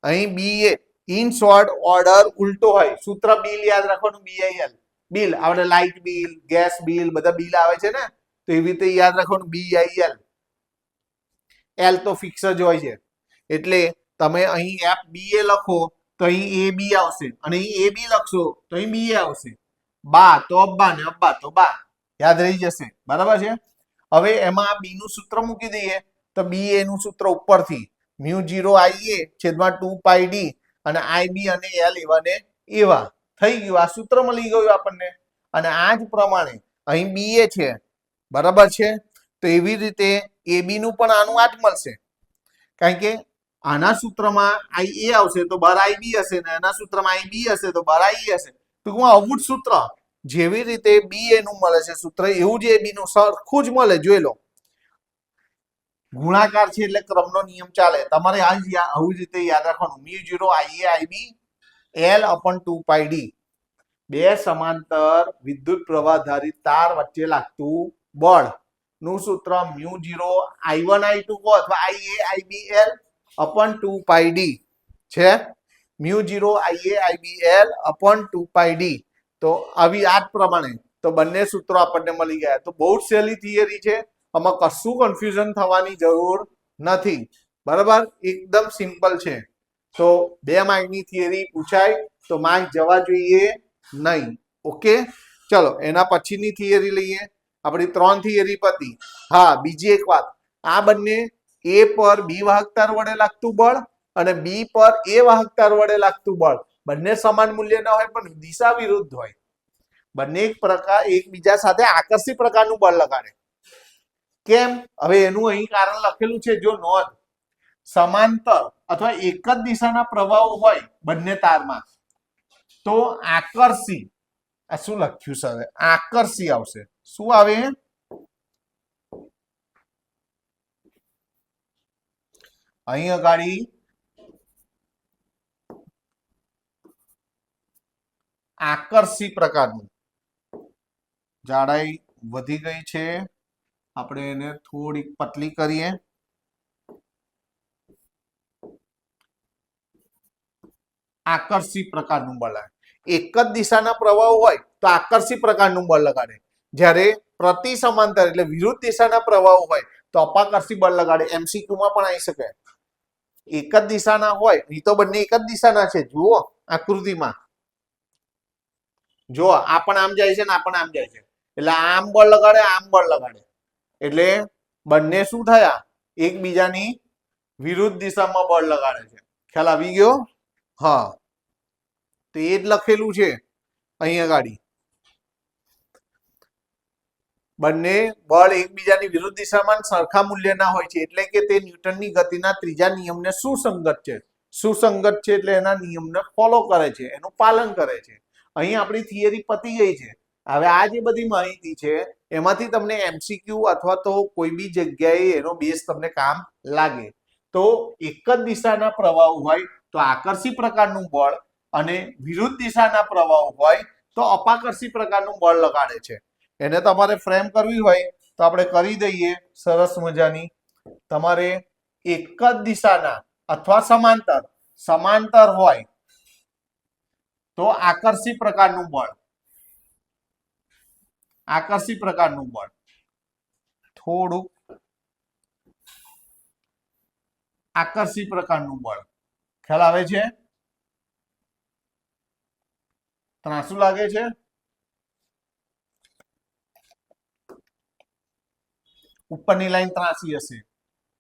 અહીં BA ઇન શોર્ટ ઓર્ડર ઉલટો હોય. સૂત્ર બિલ યાદ રાખવાનું, BIL બિલ. આપણે લાઇટ બિલ, ગેસ બિલ બધા બિલ આવે છે ને, તો એવી રીતે યાદ રાખવાનું BIL. L તો ફિક્સ જ હોય છે. એટલે તમે અહીં FBA લખો તો અહીં AB આવશે, અને અહીં AB લખશો તો અહીં BA આવશે. બા તો અબ્બા ને અબ્બા તો બા. યાદ રહી જશે. બરાબર છે? હવે એમાં B નું સૂત્ર મૂકી દઈએ તો BA નું સૂત્ર ઉપરથી μ0 IA છેદમાં 2 પાઈ d, અને IB અને L એવા ને એવા. થઈ ગયું. આ સૂત્ર મળી ગયું આપણને. અને આ જ પ્રમાણે અહીં BA છે. બરાબર છે? તો એવી રીતે AB નું પણ આનું આ જ મળશે. કારણ કે આના સૂત્રમાં IA આવશે તો બાર IB હશે, ને આના સૂત્રમાં IB હશે તો બાર IA હશે. ટૂંકમાં આવું જ સૂત્ર. જેવી રીતે BA નું મળે છે સૂત્ર, એવું જ AB નું સરખું જ મળે. જોઈ લો. ગુણાકાર છે એટલે ક્રમનો નિયમ ચાલે. તમારે આવી રીતે યાદ રાખવાનું. μ0 IA IB L upon 2 પાઈ d. બે સમાંતર વિદ્યુત પ્રવાહ ધારિત તાર વચ્ચે લાગતું બળ નું સૂત્ર μ0 I1 I2 કો અથવા IA IB L upon 2 પાઈ d છે. μ0 IA IB L upon 2 પાઈ d. તો આવી આ જ પ્રમાણે તો બંને સૂત્રો આપણને મળી ગયા. તો બહુ જ સહેલી થિયરી છે. આમાં કશું કન્ફ્યુઝન થવાની જરૂર નથી. બરાબર? એકદમ સિમ્પલ છે. તો 2 માર્કની થિયરી પૂછાય તો માર્ક જવા જોઈએ નહીં. ઓકે, ચલો એના પછીની થિયરી લઈએ. આપણી 3 થિયરી પતી. હા, બીજી એક વાત, આ બંને A પર B વાહક તાર વડે લાગતું બળ અને B પર A વાહક તાર વડે લાગતું બળ બંને સમાન મૂલ્યના હોય પણ દિશા વિરુદ્ધ હોય. બંને એકબીજા સાથે આકર્ષી પ્રકારનું બળ લગાડે. કેમ? હવે એનું અહીં કારણ લખેલું છે, જો નોંધ. સમાંતર અથવા એક જ દિશાના પ્રવાહો હોય બંને તારમાં તો આકર્ષી, આ શું લખ્યું છે? આકર્ષી આવશે. શું આવે? અહીં અગાડી આકર્ષી પ્રકારનું. જાડાઈ વધી ગઈ છે, આપણે એને થોડીક પતલી કરીએ. આકર્ષી પ્રકારનું બળ લાગે. એક જ દિશાના પ્રવાહો હોય તો આકર્ષી પ્રકારનું બળ લગાડે. જ્યારે પ્રતિ સમાંતર એટલે વિરુદ્ધ દિશાના પ્રવાહો હોય તો અપાકર્ષી બળ લગાડે. MCQ માં પણ આવી શકે. એક જ દિશાના હોય, એ તો બંને એક જ દિશાના છે. જુઓ આકૃતિમાં, જો આ પણ આમ જાય છે ને આ પણ આમ જાય છે, એટલે આમ બળ લગાડે, આમ બળ લગાડે, એટલે બંને શું થયા? એકબીજાની વિરુદ્ધ દિશામાં બળ લગાડે છે. ખ્યાલ આવી ગયો? હા, તો એ જ લખેલું છે અહીંયા ગાડી. બંને બળ એકબીજાની વિરુદ્ધ દિશામાં સરખા મૂલ્યના હોય છે, એટલે કે તે ન્યૂટનની ગતિના ત્રીજા નિયમને સુસંગત છે. સુસંગત છે એટલે એના નિયમને ફોલો કરે છે, એનું પાલન કરે છે. અહીં આપણી થિયરી પતી ગઈ છે. હવે આ જે બધી માહિતી છે એમાંથી તમને MCQ અથવા તો કોઈ બી જગ્યાએ એનો બેઝ તમને કામ લાગે. તો એક જ દિશાના પ્રવાહો હોય તો આકર્ષી પ્રકારનું બળ, અને વિરુદ્ધ દિશાના પ્રવાહો હોય તો અપાકર્ષી પ્રકારનું બળ લગાડે છે. એને તમારે ફ્રેમ કરવી હોય તો આપણે કરી દઈએ સરસ મજાની. તમારે એક જ દિશાના અથવા સમાંતર હોય તો આકર્ષી પ્રકારનું બળ, થોડુંક આકર્ષી પ્રકારનું બળ. ખ્યાલ આવે છે? ત્રાંસુ લાગે છે? ઉપરની લાઈન ત્રાંસી હશે,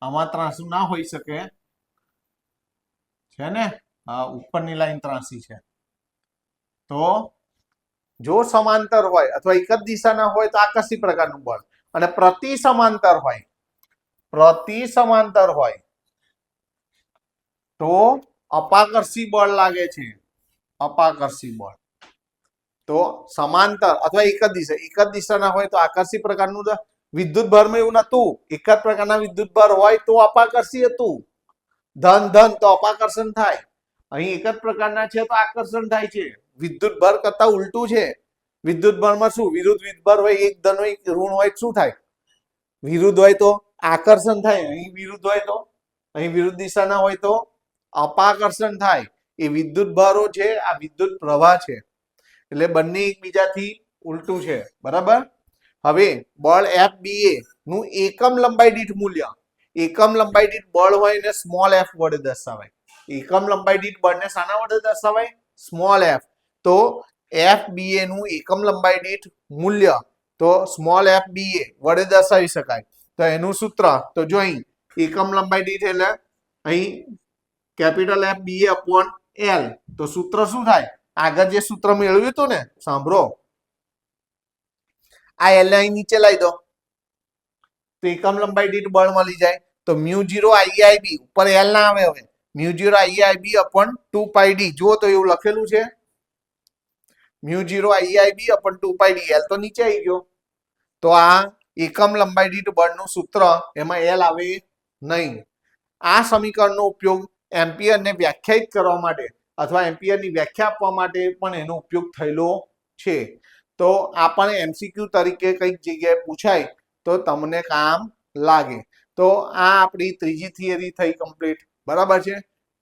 આમાં ત્રાંસુ ના હોઈ શકે છે ને? હા, ઉપરની લાઈન ત્રાંસી છે. તો જો સમાંતર હોય અથવા એક જ દિશાના હોય તો આકર્ષી પ્રકારનું બળ, અને પ્રતિ સમાંતર હોય તો અપાકર્ષી બળ લાગે છે. અપાકર્ષી બળ. તો સમાંતર અથવા એક જ દિશાના હોય તો આકર્ષી પ્રકારનું. વિદ્યુત ભારમાં એવું નતું. એક જ પ્રકારના વિદ્યુત ભાર હોય તો અપાકર્ષી હતું. ધન તો અપાકર્ષણ થાય. અહીં એક જ પ્રકારના છે તો આકર્ષણ થાય છે. વિદ્યુત ભાર કરતા ઉલટું છે. વિદ્યુત ભારમાં શું? વિરુદ્ધ વિદ્યુત હોય, એક ધન હોય, ઋણ હોય, શું થાય? વિરુદ્ધ હોય તો આકર્ષણ થાય. અહીં વિરુદ્ધ હોય તો, અહીં વિરુદ્ધ દિશાના હોય તો અપાકર્ષણ થાય એ વિદ્યુત ભારો છે, આ વિદ્યુત પ્રવાહ છે, એટલે બંને એકબીજાથી ઉલટું છે, બરાબર. હવે બળ FBA નું એકમ લંબાઈ દીઠ મૂલ્ય, એકમ લંબાઈ દીઠ બળ હોય ને સ્મોલ f વડે દર્શાવાય. એકમ લંબાઈ દીઠ બળને શાના વડે દર્શાવાય? Small f. તો FBA નું એકમ લંબાઈ દીઠ મૂલ્ય તો સ્મોલ FBA વડે દર્શાવી શકાય. તો એનું સૂત્ર તો જો અહીં એકમ લંબાઈ દીઠ એટલે અહીં કેપિટલ FBA અપોન L. તો સૂત્ર શું થાય? આગળ જે સૂત્ર મેળવ્યું હતું ને, સાંભળો, આ L અહીં નીચે લાવી દો તો એકમ લંબાઈ દીઠ બળ મળી જાય. તો મ્યુ 0 IIB ઉપર L ના આવે, હવે મ્યુ 0 IIB અપોન 2 પાઈ d. જુઓ તો એવું લખેલું છે, મ્યુ 0 IIB અપોન 2 પાઈ d. L તો નીચે આવી ગયો. તો આ એકમ લંબાઈ દીઠ બળનું સૂત્ર, એમાં L આવે નહીં. આ સમીકરણનો ઉપયોગ એમ્પિયરને વ્યાખ્યાયિત કરવા માટે અથવા એમ્પિયરની વ્યાખ્યા આપવા માટે પણ એનો ઉપયોગ થયેલો છે. તો આ પણ MCQ તરીકે કઈક જગ્યાએ પૂછાય તો તમને કામ લાગે. તો આ આપણી ત્રીજી થિયરી થઈ કમ્પ્લીટ, બરાબર છે.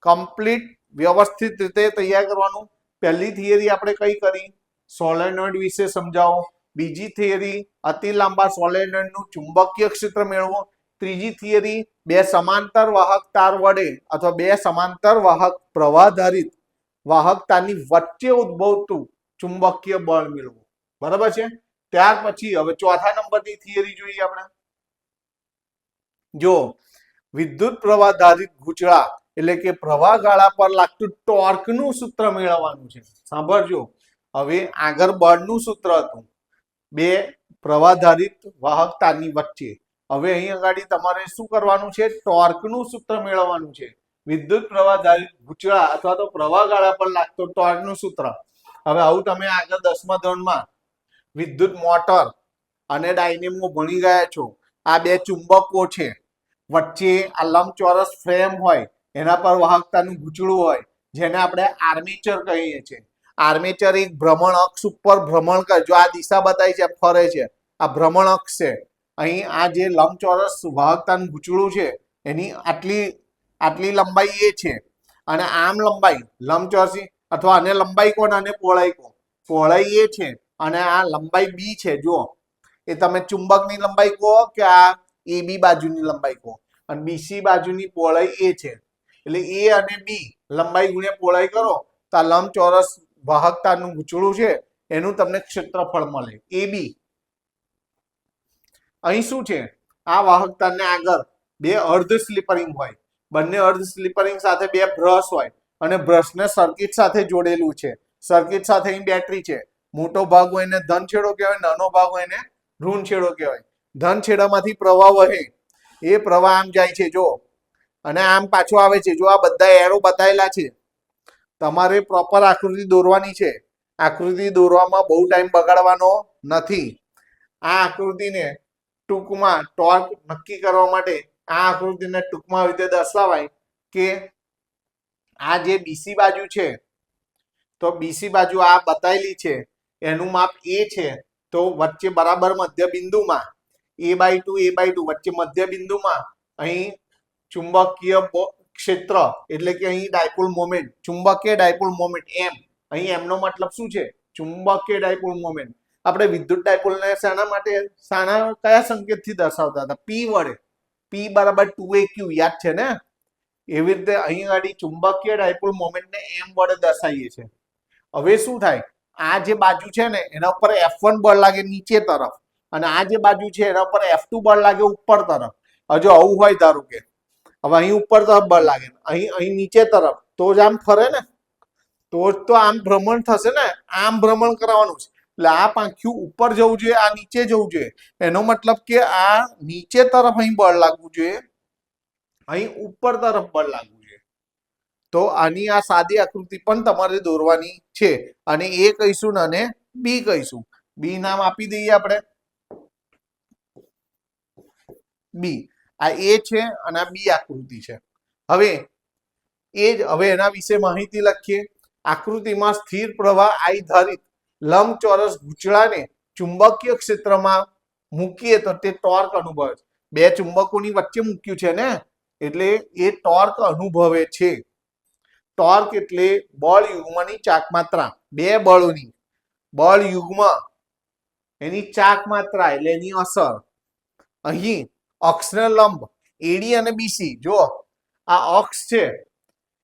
કમ્પ્લીટ વ્યવસ્થિત રીતે તૈયાર કરવાનું. પહેલી થિયરી આપણે કઈ કરી? સોલેનોઇડ વિશે સમજાવો. બીજી થિયરી અતિ લાંબા સોલેનોઇડનું ચુંબકીય ક્ષેત્ર મેળવો. ત્રીજી થિયરી બે સમાંતર વાહક તાર વડે અથવા બે સમાંતર વાહક પ્રવાહધારિત વાહકતાની વચ્ચે ઉદ્ભવતું ચુંબકીય બળ મેળવો, બરાબર છે. ત્યાર પછી હવે ચોથા નંબરની થિયરી જોઈએ આપણે. જો વિદ્યુત પ્રવાહધારિત ગૂંચળા એટલે કે પ્રવાહ ગાળા પર લાગતું ટોર્કનું સૂત્ર મેળવવાનું છે. સાંભળજો, હવે આગળ બળનું સૂત્ર હતું બે પ્રવાહધારિત વાહકતાની વચ્ચે. હવે અહીં આગળ તમારે શું કરવાનું છે? ટોર્કનું સૂત્ર મેળવવાનું છે. વિદ્યુત પ્રવાહધારિત ગૂંચળા અથવા તો પ્રવાહ ગાળા પર લાગતો ટોર્કનું સૂત્ર. હવે આવું તમે આગળ 10મા ધોરણમાં વિદ્યુત મોટર અને ડાયનેમો ભણી ગયા છો. આ બે ચુંબકો છે, વચ્ચે આ લંબચોરસ ફ્રેમ હોય, એના પર વાહકતાનું ગૂંચળું હોય, જેને આપણે આર્મેચર કહીએ છીએ. આર્મેચર એક ભ્રમણ અક્ષ ઉપર ભ્રમણ કરે. જો આ દિશા બતાવી છે, ફરે છે, આ ભ્રમણ અક્ષ છે. અહીં આ જે લંબચોરસ વાહકતાનું ગૂંચળું છે, એની આટલી લંબાઈ એ છે, અને આમ લંબાઈ લંબચોરસી અથવા આને લંબાઈ કોણ અને પહોળાઈ કોણ? પહોળાઈ એ છે અને આ લંબાઈ બી છે. જો એ તમે ચુંબકની લંબાઈ કહો કે આ AB બાજુની લંબાઈ કહો, અને BC બાજુની પહોળાઈ એ છે. એટલે A અને B લંબાઈ ગુણ્યા પહોળાઈ કરો તો આ લંબચોરસ વાહકતાનું ગૂંચળું છે એનું તમને ક્ષેત્રફળ મળે AB. અહીં શું છે? આ વાહકતાને આગળ બે અર્ધ સ્લીપરિંગ હોય, બંને અર્ધ સ્લીપરિંગ સાથે બે બ્રશ હોય અને બ્રશને સર્કિટ સાથે જોડેલું છે. સર્કિટ સાથે અહીં બેટરી છે. મોટો ભાગ હોય એને ધન છેડો કહેવાય, નાનો ભાગ હોય એને ઋણ છેડો કહેવાય. ધન છેડામાંથી પ્રવાહ વહે, એ પ્રવાહ આમ જાય છે જો, અને આમ પાછો આવે છે. જો આ બધા એરો બતાવેલા છે, તમારે પ્રોપર આકૃતિ દોરવાની છે. આકૃતિ દોરવામાં બહુ ટાઈમ બગાડવાનો નથી. આ આકૃતિને ટૂંકમાં ટોર્ક નક્કી કરવા માટે આ આકૃતિને ટૂંકમાં રીતે દર્શાવાય કે આ જે બીસી બાજુ છે, તો બીસી બાજુ આ બતાવેલી છે, એનું માપ A છે. તો વચ્ચે બરાબર મધ્ય બિંદુમાં A/2 વચ્ચે મધ્ય બિંદુમાં અહીં ચુંબકીય ક્ષેત્ર એટલે કે અહીં ડાયપોલ મોમેન્ટ, ચુંબકીય ડાયપોલ મોમેન્ટ M. અહીં M નો મતલબ શું છે? ચુંબકીય ડાયપોલ મોમેન્ટ. આપણે વિદ્યુત ડાયપોલને શાના માટે કયા સંકેતથી દર્શાવતા હતા? P વડે. P બરાબર 2AQ, યાદ છે ને? એવી રીતે અહીં આગળ ચુંબકીય ડાયપોલ મોમેન્ટને M વડે દર્શાવીએ છીએ. હવે શું થાય? આ જે બાજુ છે ને એના ઉપર F1 બળ લાગે નીચે તરફ, અને આ જે બાજુ છે એના ઉપર F2 બળ લાગે ઉપર તરફ. હજુ આવું હોય ધારો કે હવે અહીં ઉપર તરફ બળ લાગે, અહીં નીચે તરફ, તો જ આમ ફરે ને, તો જ તો આમ ભ્રમણ થશે ને. આમ ભ્રમણ કરવાનું છે. એટલે આ પાંખ્યું ઉપર જવું જોઈએ, આ નીચે જવું જોઈએ. એનો મતલબ કે આ નીચે તરફ અહીં બળ લાગવું જોઈએ, અહીં ઉપર તરફ બળ લાગવું જોઈએ. તો આની આ સાદી આકૃતિ પણ તમારે દોરવાની છે, અને A કહીશું અને B કહીશું. B નામ આપી દઈએ આપણે, B. આ A છે અને આ B આકૃતિ છે. હવે એના વિશે માહિતી લખીએ. આકૃતિમાં સ્થિર પ્રવાહ I ધારિત લંબચોરસ ગૂંચળાને ચુંબકીય ક્ષેત્રમાં મૂકીએ તો તે ટોર્ક અનુભવે છે. બે ચુંબકોની વચ્ચે મૂક્યું છે ને, એટલે એ ટોર્ક અનુભવે છે. ટોર્ક એટલે બળ યુગ્મની ચાક માત્રા, બે બળોની બળ યુગ્મ એની ચાક માત્રા એટલે એની અસર. અહીં અક્ષને લંબ એડી અને બીસી, જો આ અક્ષ છે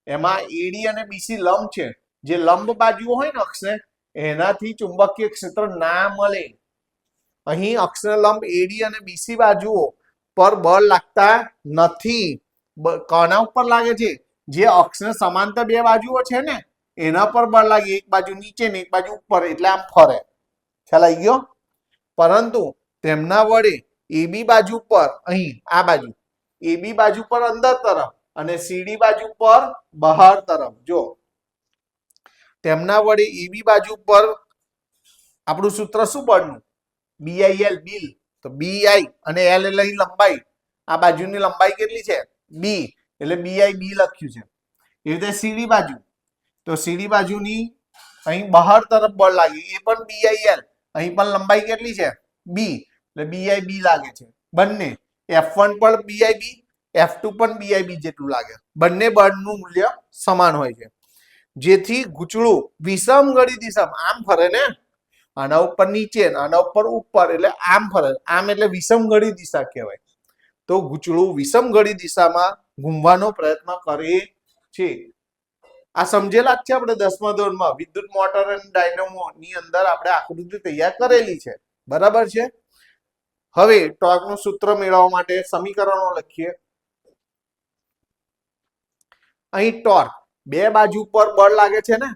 એમાં એડી અને બીસી લંબ છે. જે લંબ બાજુઓ હોય ને અક્ષને, એનાથી ચુંબકીય ક્ષેત્ર ના મળે. અહીં અક્ષને લંબ એડી અને બીસી બાજુઓ પર બળ લાગતા નથી. કોના ઉપર લાગે છે? જે અક્ષને સમાંતર બે બાજુઓ છે ને એના પર બળ લાગે, એક બાજુ નીચે ને એક બાજુ ઉપર, એટલે આમ ફરે. ખ્યાલ આવી ગયો? પરંતુ તેમના વડે એબી બાજુ પર, અહીં આ બાજુ એબી બાજુ પર અંદર તરફ અને સીડી બાજુ પર બહાર તરફ, જો તેમના વડે એબી બાજુ પર આપણું સૂત્ર શું બળનું? BIL, bill. તો બીઆઈ અને એલ એટલે અહીં લંબાઈ, આ બાજુની લંબાઈ કેટલી છે? બી, એટલે બીઆઈ બી લખ્યું છે. એ રીતે સીડી બાજુ, તો સીડી બાજુની અહીં બહાર તરફ બળ લાગે, એ પણ બીઆઈએલ, અહીં પણ લંબાઈ કેટલી છે? બી, એટલે બીઆઈ બી લાગે છે. બંને F1 પણ બીઆઈ બી, F2 પણ બીઆઈ બી જેટલું લાગે. બંને બળનું મૂલ્ય સમાન હોય છે. જેથી ગૂંચળું વિષમ ઘડી દિશામાં આમ ફરે ને, આના ઉપર નીચે, આના ઉપર ઉપર, એટલે આમ ફરે. આમ એટલે વિષમ ઘડી દિશા કહેવાય. તો ગૂંચળું વિષમ ઘડી દિશામાં ઘૂમવાનો પ્રયત્ન કરે છે. આ સમજેલા જ છે આપણે 10મા ધોરણમાં વિદ્યુત મોટર અને ડાયનેમો ની અંદર આપણે આકૃતિ તૈયાર કરેલી છે. બરાબર છે? હવે ટોર્કનું સૂત્ર મેળવવા માટે સમીકરણો લખીએ. અહીં ટોર્ક બે બાજુ પર બળ લાગે છે ને,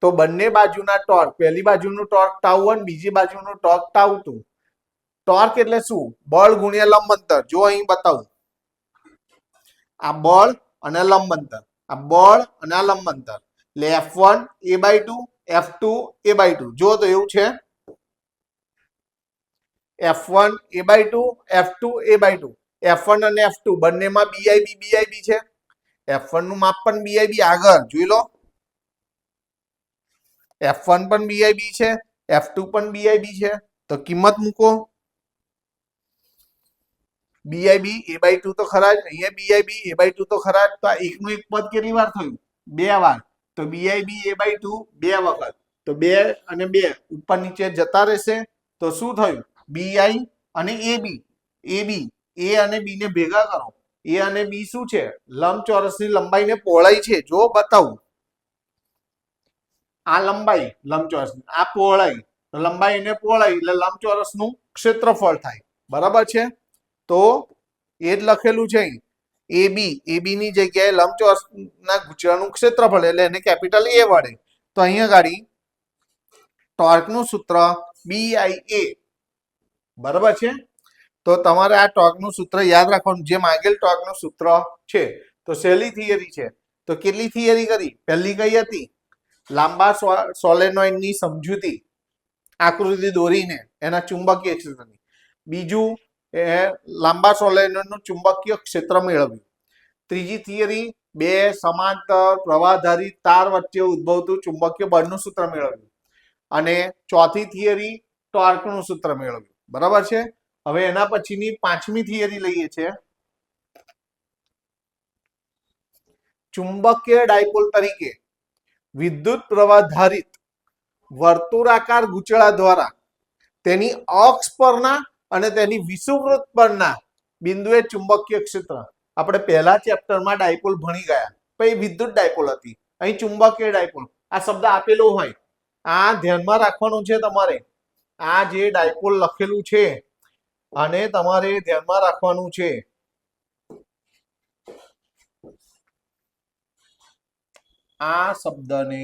તો બંને બાજુના ટોર્ક, પહેલી બાજુનું ટોર્ક ટાઉ1, બીજી બાજુનું ટોર્ક ટાઉ2. ટોર્ક એટલે શું? બળ ગુણ્યા લંબ અંતર. જો અહીં બતાવું, આ બળ અને લંબ અંતર, આ બળ અને આ લંબ અંતર, એટલે F1 a/2, F2 a/2. જો તો એવું છે, F1 a/2, F2 a/2. F1 અને F2 બંનેમાં બીઆઈબી છે. F1 નું માપ પણ બીઆઈબી, આગળ જોઈ લો. F1 પણ બીઆઈબી છે, F2 પણ બીઆઈબી છે. તો કિંમત મૂકો. બીઆઈબી a/2 તો ખરા જ, અહીંયા બીઆઈબી a/2 તો ખરા જ. તો આ એકનું એક પદ કેટલી વાર થયું? બે વાર. તો બીઆઈબી a/2 બે વખત. તો 2 અને 2 ઉપર નીચે જતા રહેશે. તો શું થયું? બીઆઈ અને એબી, એ અને બી ને ભેગા કરો. એ અને બી શું છે? લંબચોરસની લંબાઈ ને પહોળાઈ છે. જો બતાવું, આ લંબાઈ લંબચોરસની, આ પહોળાઈ, લંબાઈ અને પહોળાઈ એટલે લંબચોરસનું ક્ષેત્રફળ થાય. બરાબર છે? તો એ જ લખેલું છે અહીં. એબી ની જગ્યાએ લંબચોરસના ગૂંચળાનું ક્ષેત્રફળ, એટલે એને કેપિટલ એ વડે. તો અહીંયા ગાડી ટોર્કનું સૂત્ર BIA. બરાબર છે? તો તમારે આ ટોર્કનું સૂત્ર યાદ રાખવાનું. જે માંગેલ ટોર્કનું સૂત્ર છે, તો સહેલી થિયરી છે. તો કેટલી થિયરી કરી? પહેલી કઈ હતી? લાંબા સોલેનોઇડની સમજૂતી, આકૃતિ દોરીને એના ચુંબકીય ક્ષેત્રની. બીજું, લાંબા સોલેનોઇડનું ચુંબકીય ક્ષેત્ર મેળવ્યું. ત્રીજી થિયરી, બે સમાંતર પ્રવાહધારી તાર વચ્ચે ઉદ્ભવતું ચુંબકીય બળનું સૂત્ર મેળવ્યું. અને ચોથી થિયરી, ટોર્કનું સૂત્ર મેળવ્યું. બરાબર છે? હવે એના પછીની પાંચમી થિયરી લઈએ છે. ચુંબકીય ડાયપોલ તરીકે વિદ્યુત પ્રવાહ ધારિત વર્તુળાકાર ગૂંચળા દ્વારા તેની અક્ષ પરના અને તેની વિષુવવૃત્ત પરના બિંદુએ ચુંબકીય ક્ષેત્ર. આપણે પહેલા ચેપ્ટરમાં ડાયપોલ ભણી ગયા. પછી વિદ્યુત ડાયપોલ હતી, અહીં ચુંબકીય ડાયપોલ. આ શબ્દ આપેલો હોય, આ ધ્યાનમાં રાખવાનું છે તમારે. આ જે ડાયપોલ લખેલું છે અને તમારે ધ્યાનમાં રાખવાનું છે. આ શબ્દને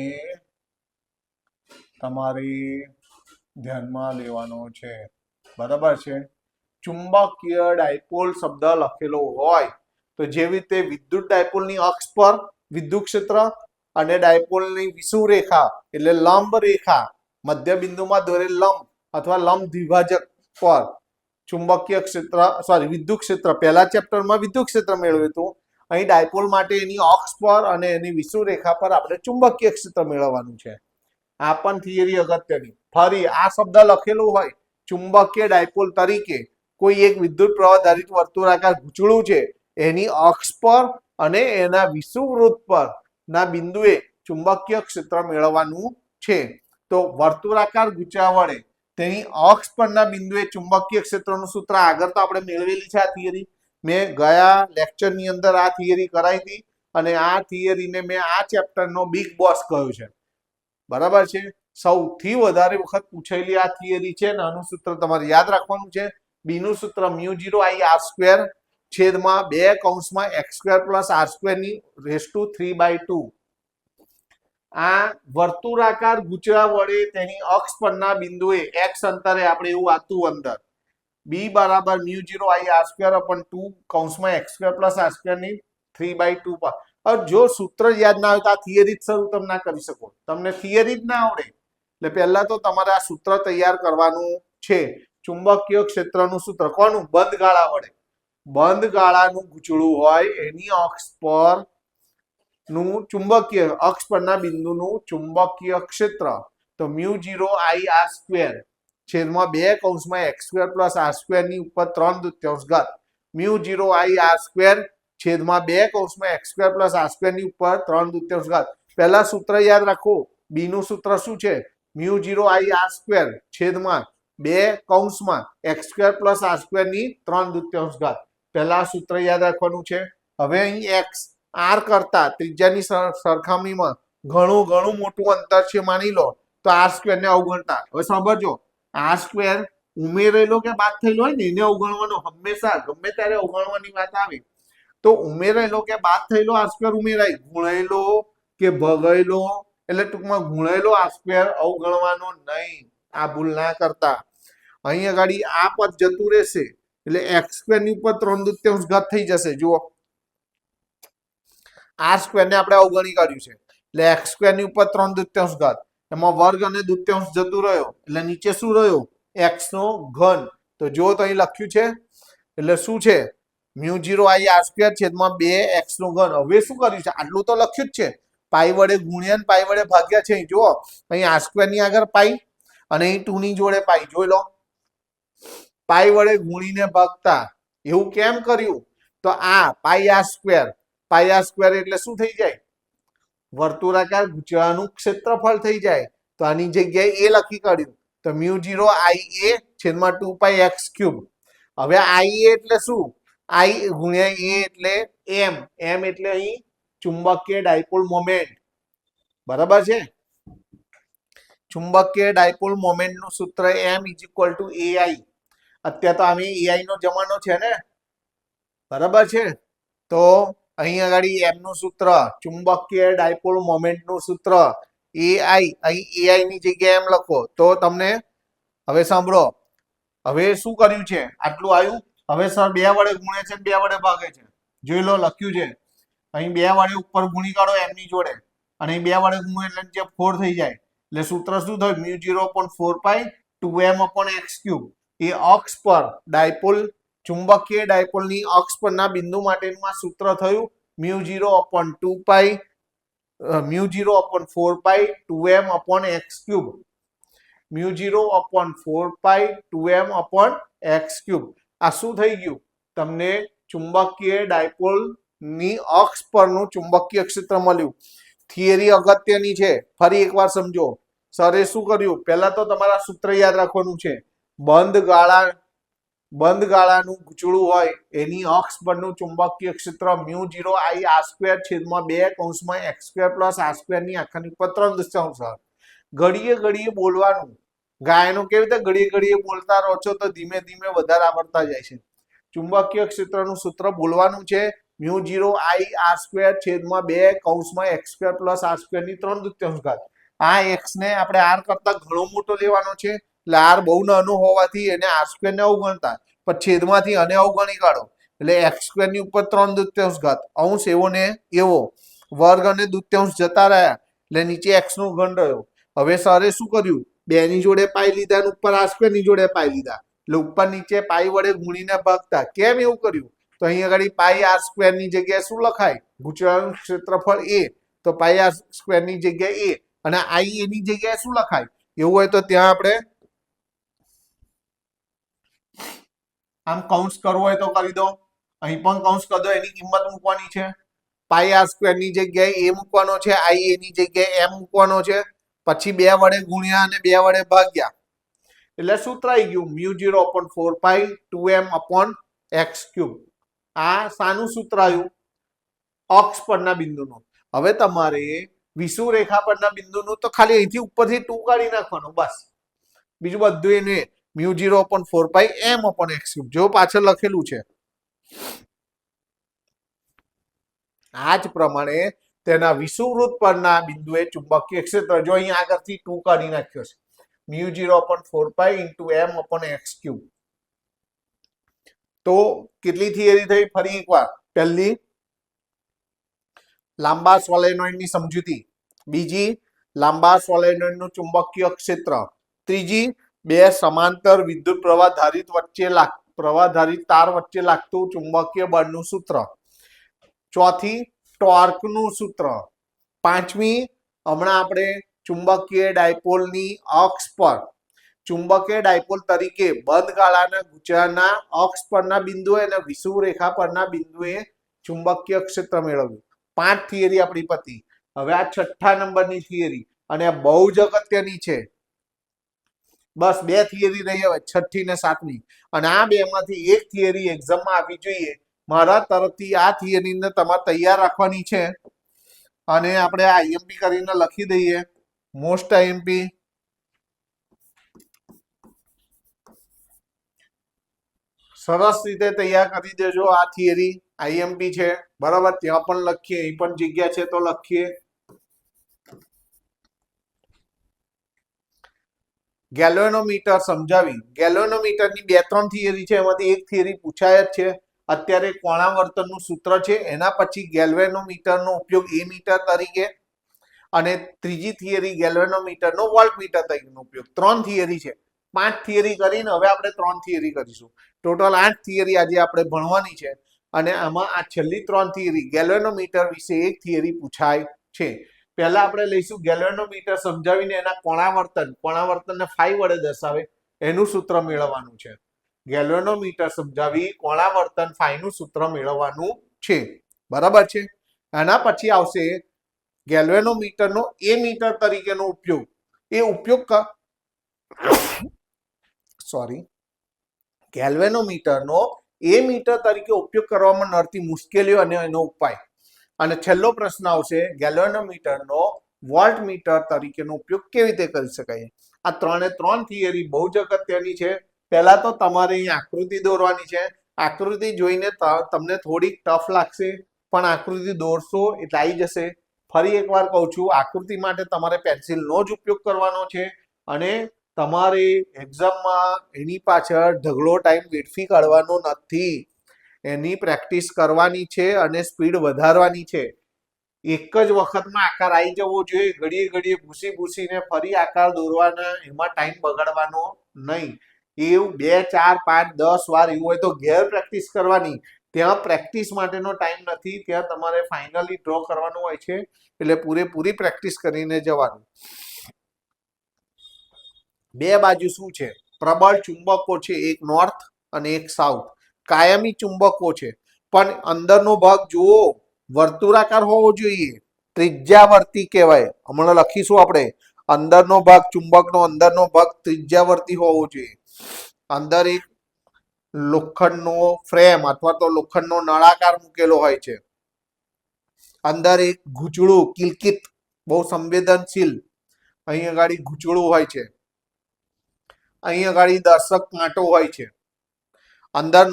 તમારે ધ્યાનમાં લેવાનો છે. બરાબર છે? ચુંબકીય ડાયપોલ શબ્દ લખેલો હોય તો જેવી રીતે વિદ્યુત ડાયપોલની અક્ષ પર વિદ્યુત ક્ષેત્ર અને ડાયપોલની વિષુવ રેખા એટલે લંબ રેખા, મધ્ય બિંદુમાં દોરેલ લંબ અથવા લંબ દ્વિભાજક પર ચુંબકીય ક્ષેત્ર વિદ્યુત ક્ષેત્ર, પહેલા ચેપ્ટરમાં વિદ્યુત ક્ષેત્ર મેળવ્યું હતું. અહીં ડાયપોલ માટે એની અક્ષ પર અને એની વિષુવ રેખા પર આપણે ચુંબકીય ક્ષેત્ર મેળવવાનું છે. આ પણ થિયરી અગત્યની. ફરી આ શબ્દ લખેલું હોય ચુંબકીય ડાયપોલ તરીકે કોઈ એક વિદ્યુત પ્રવાહ ધારિત વર્તુળાકાર ગૂંચળું છે એની અક્ષ પર અને એના વિષુવવૃત્ત પર ના બિંદુએ ચુંબકીય ક્ષેત્ર મેળવવાનું છે. તો વર્તુળાકાર ગુચા વડે તેની અક્ષ પરના બિંદુએ ચુંબકીય ક્ષેત્રનું સૂત્ર આગળ તો આપણે મેળવેલી છે આ થિયરી. મેં ગયા લેક્ચરની અંદર આ થિયરી કરાવી હતી અને આ થિયરીને મેં આ ચેપ્ટરનો બિગ બોસ કહ્યું છે. બરાબર છે. સૌથી વધારે વખત પૂછેલી આ થિયરી છે અને આનું સૂત્ર તમારે યાદ રાખવાનું છે. બી નું સૂત્ર μ0I r² છેદમાં 2 કૌંસમાં x² + r² ની રેસ ટુ 3/2. આ વર્તુળાકાર ગુચરા વડે તેની અક્ષ પરના બિંદુએ x અંતરે આપણે એવું આતું અંદર b બરાબર μ0I r²/2 કૌંસમાં x² + r² ની 3/2 પર. હવે જો સૂત્ર યાદ ના હોય તો આ થિયરી જ શરૂ તમે ના કરી શકો. તમને થિયરી જ ના આવડે એટલે પહેલા તો તમારે આ સૂત્ર તૈયાર કરવાનું છે. ચુંબકીય ક્ષેત્રનું સૂત્ર કોનું? બંધ ગાળા વડે. બંધ ગાળાનું ગૂંચળું હોય એની અક્ષ પર નું ચુંબકીય અક્ષ પરના બિંદુનું ચુંબકીય ક્ષેત્ર તો μ0I r² છેદમાં 2 કૌંસમાં x² + r² ની ઉપર 3/2 μ0I r² છેદમાં 2 કૌંસમાં x² + r² ની ઉપર 3/2. પહેલા સૂત્ર યાદ રાખો. બી નું સૂત્ર શું છે? μ0I r² છેદમાં 2 કૌંસમાં x² + r² ની 3/2. પહેલા સૂત્ર યાદ રાખવાનું છે. હવે અહીં x r કરતા ત્રિજ્યાની સરખામણીમાં ઘણું મોટું અંતર છે માની લો તો r² ને અવગણતા. હવે સાંભળજો, r² ઉમેરેલો કે બાદ થયેલો હોય ને એને અવગણવાનો. હંમેશા ગમે ત્યારે અવગણવાની વાત આવે તો ઉમેરેલો કે બાદ થયેલો r² ઉમેરાય, ગુણેલો કે ભગાયેલો એટલે ટૂંકમાં ગુણેલો r² અવગણવાનો નહીં. આ ભૂલ ના કરતા. અહીં આગળ આ પદ જતું રહેશે એટલે x² ની ઉપર 3/2 થઈ જશે. જુઓ r² ને આપણે અવગણી કાઢ્યું છે એટલે x² ની ઉપર 3/2 એમાં વર્ગ અને દૂત્યાંશ જતું રહ્યો એટલે નીચે શું રહ્યો? x નો ઘન. તો જો તો અહીં લખ્યું છે એટલે શું છે? μ0I r² છેદમાં 2x નો ઘન. હવે શું કર્યું છે? આટલું તો લખ્યું જ છે. પાઈ વડે ગુણ્યા ને પાઈ વડે ભાગ્યા છે. જુઓ અહીં r² ની આગળ પાઈ અને અહીં 2 ની જોડે પાઈ. જોઈ લો, પાઈ વડે ગુણીને ભાગતા. એવું કેમ કર્યું? તો આ પાઈ r² એટલે શું થઈ જાય? વર્તુળાકાર ગુચળાનું ક્ષેત્રફળ થઈ જાય. તો આની જગ્યાએ એ લખી કાઢ્યું તો μ0IA છેદમાં 2πx³. હવે IA એટલે શું? I ગુણ્યા A એટલે m. m એટલે અહીં ચુંબકીય ડાયપોલ મોમેન્ટ. બરાબર છે. ચુંબકીય ડાયપોલ મોમેન્ટનું સૂત્ર m = AI. અત્યારે તો આમે AI નો જમાનો છે ને, બરાબર છે. તો અહીં આગળ m નું સૂત્ર, ચુંબકીય ડાયપોલ મોમેન્ટનું સૂત્ર AI, અહીં AI ની જગ્યાએ m લખો તો તમને હવે સાંભળો. હવે શું કર્યું છે? આટલું આવ્યું. હવે સર 2 વડે ગુણે છે 2 વડે ભાગે છે. જોઈ લો, લખ્યું છે અહીં 2 વડે ઉપર ગુણી કાઢો m ની જોડે અને 2 વડે ગુણો એટલે જે 4 થઈ જાય. એટલે સૂત્ર શું થયું? μ0/4π 2m/x³. એ અક્ષ પર ડાયપોલ ચુંબકીય ડાયપોલની અક્ષ પરના બિંદુ માટેનું આ સૂત્ર થયું μ0/4π 2m/x³. μ0/4π 2m/x³. આ શું થઈ ગયું? તમને ચુંબકીય ડાયપોલની અક્ષ પરનું ચુંબકીય ક્ષેત્ર મળ્યું. થિયરી અગત્યની છે. ફરી એકવાર સમજો. સરે શું કર્યું? પહેલા તો તમારા સૂત્ર યાદ રાખવાનું છે. બંધ ગાળાનું ગૂંચળું હોય એની અક્ષ પરનું ચુંબકીય ક્ષેત્ર μ0I r² છેદમાં 2 કૌંસમાં x² + r² ની આખાની ઉપર 3/2. ઘડીએ બોલવાનું. ગાયનો કેવી રીતે ઘડીએ બોલતા રહો છો તો ધીમે વધારે આવડતા જાય છે. ચુંબકીય ક્ષેત્રનું સૂત્ર બોલવાનું છે μ0I r² છેદમાં 2 કૌંસમાં x² + r² ની 3/2. આ x ને આપણે r કરતા ઘણો મોટો લેવાનો છે એટલે r બહુ નાનો હોવાથી એને r² ને અવગણતા, પણ છેદમાંથી અને અવગણી કાઢો એટલે x² ની ઉપર 3/2 અંશ એવો ને એવો, વર્ગ અને દૂત્યાંશ જતા રહ્યા એટલે નીચે x નો ઘન રહ્યો. હવે સરે શું કર્યું? 2 ની જોડે પાઈ લીધા અને ઉપર r² ની જોડે પાઈ લીધા એટલે ઉપર નીચે પાઈ વડે ગુણીને ભાગતા. કેમ એવું કર્યું? તો અહીં આગળ પાઈ r² ની જગ્યાએ શું લખાય? ગૂંચળાનું ક્ષેત્રફળ a, તો પાઈ r² ની જગ્યાએ a અને I એની જગ્યાએ શું લખાય? એવું હોય તો ત્યાં આપણે આમ કૌંસ કરવો હોય તો કરી દો. અહીં પણ કૌંસ કરી દો, એની કિંમત મૂકવાની છે. પાઈ આર સ્ક્વેર ની જગ્યાએ એ મૂકવાનો છે, આઈ એની જગ્યાએ એમ મૂકવાનો છે, પછી 2 વડે ગુણ્યા અને 2 વડે ભાગ્યા એટલે સૂત્ર આવી ગયું μ0/4π 2m upon x³. આ શાનું સૂત્ર આવ્યું? અક્ષ પરના બિંદુનું. હવે તમારે વિષુવૃત્ત રેખા પરના બિંદુનું તો ખાલી અહીંથી ઉપરથી 2 કાઢી નાખવાનું બસ, બીજું બધું એને μ0/4π m upon x³. જો પાછળ લખેલું છે આ જ પ્રમાણે તેના વિષુવવૃત્ત પરના બિંદુએ ચુંબકીય ક્ષેત્ર, જો અહીંયા આગળથી 2 કાઢી નાખ્યો છે, μ0/4π m upon x³. તો કેટલી થિયરી થઈ? ફરી એકવાર, પહેલી લાંબા સોલેનોઇડની સમજૂતી, બીજી લાંબા સોલેનોઇડનું ચુંબકીય ક્ષેત્ર, ત્રીજી 2 સમાંતર વિદ્યુત પ્રવાહધારિત તાર વચ્ચે લાગતું ચુંબકીય બળનું સૂત્ર, ચોથી ટોર્કનું સૂત્ર, પાંચમી હમણાં આપણે ચુંબકીય ડાયપોલની અક્ષ પર ચુંબકીય ડાયપોલ તરીકે બંધ ગાળાના ગુંચાના અક્ષ પરના બિંદુએ અને વિષુવવૃત્ત રેખા પરના બિંદુએ ચુંબકીય ક્ષેત્ર મેળવ્યું. 5 થિયરી આપણી પતી. હવે આ 6થા નંબરની થિયરી, અને આ બહુ જ અગત્યની છે. બસ 2 થિયરી રહી હવે, 6ઠ્ઠી ને 7મી, અને આ 2 માંથી એક થિયરી એક્ઝામમાં આવી જોઈએ. મારા તરફથી આ થિયરીને તમારે તૈયાર રાખવાની છે, અને આપણે આઈએમપી કરીને લખી દઈએ. મોસ્ટ આઈએમપી સરસ રીતે તૈયાર કરી દેજો. આ થિયરી આઈએમપી છે, બરાબર? ત્યાં પણ લખીએ, અહીં પણ જગ્યા છે તો લખીએ. ગેલ્વેનોમીટર સમજાવી. ગેલ્વેનોમીટરની 2-3 થિયરી છે, એમાંથી એક થિયરી પૂછાય જ છે. અત્યારે કોણાવર્તનનું સૂત્ર છે, એના પછી ગેલ્વેનોમીટરનો ઉપયોગ એ મીટર તરીકે, અને ત્રીજી થિયરી ગેલ્વેનોમીટરનો વોલ્ટમીટર તરીકેનો ઉપયોગ. 3 થિયરી છે. 5 થિયરી કરીને હવે આપણે 3 થિયરી કરીશું. ટોટલ 8 થિયરી આજે આપણે ભણવાની છે, અને આમાં આ છેલ્લી 3 થિયરી ગેલ્વેનોમીટર વિશે એક થિયરી પૂછાય છે. પહેલા આપણે લઈશું ગેલ્વેનોમીટર સમજાવીને એના કોણાવર્તનને φ વડે દર્શાવે એનું સૂત્ર મેળવવાનું છે. ગેલ્વેનોમીટર સમજાવી કોણાવર્તન φ નું સૂત્ર મેળવવાનું છે, બરાબર છે? આના પછી આવશે ગેલ્વેનોમીટરનો એ મીટર તરીકેનો ઉપયોગ. એ ઉપયોગ ગેલ્વેનોમીટરનો એ મીટર તરીકે ઉપયોગ કરવામાં નડતી મુશ્કેલીઓ અને એનો ઉપાય. અને છેલ્લો પ્રશ્ન આવશે ગેલ્વેનોમીટરનો વોલ્ટમીટર તરીકેનો ઉપયોગ કેવી રીતે કરી શકાય. આ 3 થિયરી બહુ જ અગત્યની છે. પહેલા તો તમારે અહીં આકૃતિ દોરવાની છે. આકૃતિ જોઈને તમને થોડીક ટફ લાગશે, પણ આકૃતિ દોરશો એટલે આવી જશે. ફરી એકવાર કહું છું, આકૃતિ માટે તમારે પેન્સિલનો જ ઉપયોગ કરવાનો છે, અને તમારે એક્ઝામમાં એની પાછળ ઢગલો ટાઈમ વેડફી કાઢવાનો નથી. એની પ્રેક્ટિસ કરવાની છે અને સ્પીડ વધારવાની છે. એક જ વખતમાં આકાર આવી જવો જોઈએ. ઘડીએ ભૂસીને ફરી આકાર દોરવાના, એમાં ટાઈમ બગાડવાનો નહીં. એવું 2, 4, 5, 10 વાર એવું હોય તો ઘેર પ્રેક્ટિસ કરવાની. ત્યાં પ્રેક્ટિસ માટેનો ટાઈમ નથી, ત્યાં તમારે ફાઇનલી ડ્રો કરવાનું હોય છે, એટલે પૂરેપૂરી પ્રેક્ટિસ કરીને જવાનું. 2 બાજુ શું છે? પ્રબળ ચુંબકો છે, એક નોર્થ અને એક સાઉથ. કાયમી ચુંબકો છે, પણ અંદરનો ભાગ જુઓ, વર્તુળાકાર હોવો જોઈએ, ત્રિજ્યાવર્તી કહેવાય. હમણાં લખીશું આપણે, અંદરનો ભાગ, ચુંબકનો અંદરનો ભાગ ત્રિજ્યાવર્તી હોવો જોઈએ. અંદર એક લોખંડનો ફ્રેમ અથવા તો લોખંડનો નળાકાર મૂકેલો હોય છે. અંદર એક ગૂંચળું, કિલકિત, બહુ સંવેદનશીલ અહીં આગળ ગૂંચળું હોય છે. અહીં આગળ દર્શક કાંટો હોય છે. અંદર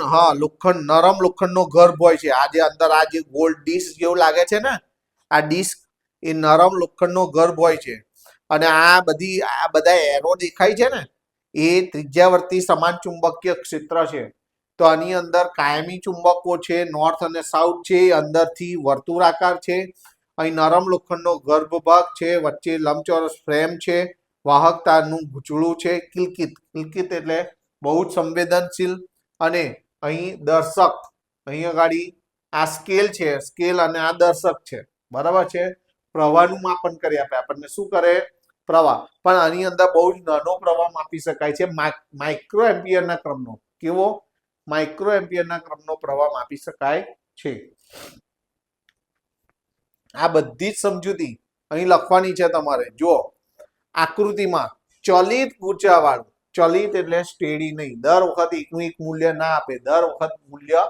લોખંડ, નરમ લોખંડનો ગર્ભ હોય છે. આ જે અંદર આ જે ગોળ ડીશ જેવું લાગે છે ને, આ ડીશ એ નરમ લોખંડનો ગર્ભ હોય છે. અને આ બધા એરો દેખાય છે ને, એ ત્રિજ્યાવર્તી સમાન ચુંબકીય ક્ષેત્ર છે. તો આની અંદર કાયમી ચુંબકો છે, નોર્થ અને સાઉથ છે, અંદરથી વર્તુળાકાર છે. અહીં નરમ લોખંડનો ગર્ભ ભાગ છે, વચ્ચે લંબચોરસ ફ્રેમ છે, વાહક તારનું ગૂંચળું છે, કિલકિત એટલે બહુ જ સંવેદનશીલ. અને અહીં દર્શક, અહીં આગળ આ સ્કેલ છે, સ્કેલ અને આ દર્શક છે, બરાબર છે? પ્રવાહનું માપન કરી આપે આપણને. શું કરે? પ્રવાહ. પણ આની અંદર બહુ જ નાનો પ્રવાહ માપી શકાય છે, માઇક્રો એમ્પિયરના ક્રમનો. કેવો? માઇક્રો એમ્પિયરના ક્રમનો પ્રવાહ માપી શકાય છે. આ બધી જ સમજૂતી અહીં લખવાની છે તમારે. જો આકૃતિમાં ચલિત ઊંચાવાળું, ચલિત એટલે સ્ટેડી નહીં, દર વખત એકનું એક મૂલ્ય ના આપે, દર વખત મૂલ્ય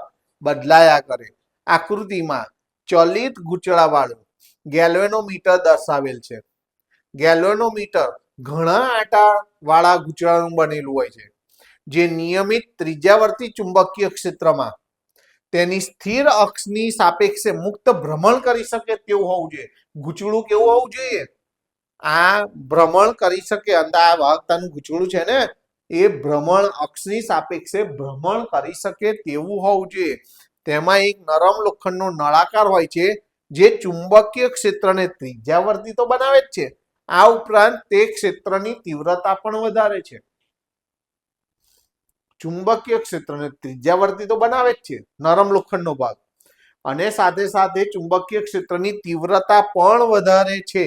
બદલાયા કરે. આકૃતિમાં ચલિત ગૂંચળાવાળું ગેલ્વેનોમીટર દર્શાવેલ છે. ગેલ્વેનોમીટર ઘણા આટા વાળા ગૂંચળાનું બનેલું હોય છે, જે નિયમિત ત્રિજ્યાવર્તી ચુંબકીય ક્ષેત્રમાં તેની સ્થિર અક્ષની સાપેક્ષે મુક્ત ભ્રમણ કરી શકે તેવું હોવું જોઈએ. ગૂંચળું કેવું હોવું જોઈએ? આ ભ્રમણ કરી શકે, અંદર આ વાહકતાનું ગૂંચળું છે ને એ ભ્રમણ અક્ષની સાપેક્ષે ભ્રમણ કરી શકે તેવું હોવું જોઈએ. તેમાં એક નરમ લોખંડનો નળાકાર હોય છે, જે ચુંબકીય ક્ષેત્રને ત્રિજ્યાવર્તી તો બનાવે જ છે, આ ઉપરાંત તે ક્ષેત્રની તીવ્રતા પણ વધારે છે. ચુંબકીય ક્ષેત્રને ત્રિજ્યાવર્તી તો બનાવે જ છે નરમ લોખંડનો ભાગ, અને સાથે સાથે ચુંબકીય ક્ષેત્રની તીવ્રતા પણ વધારે છે.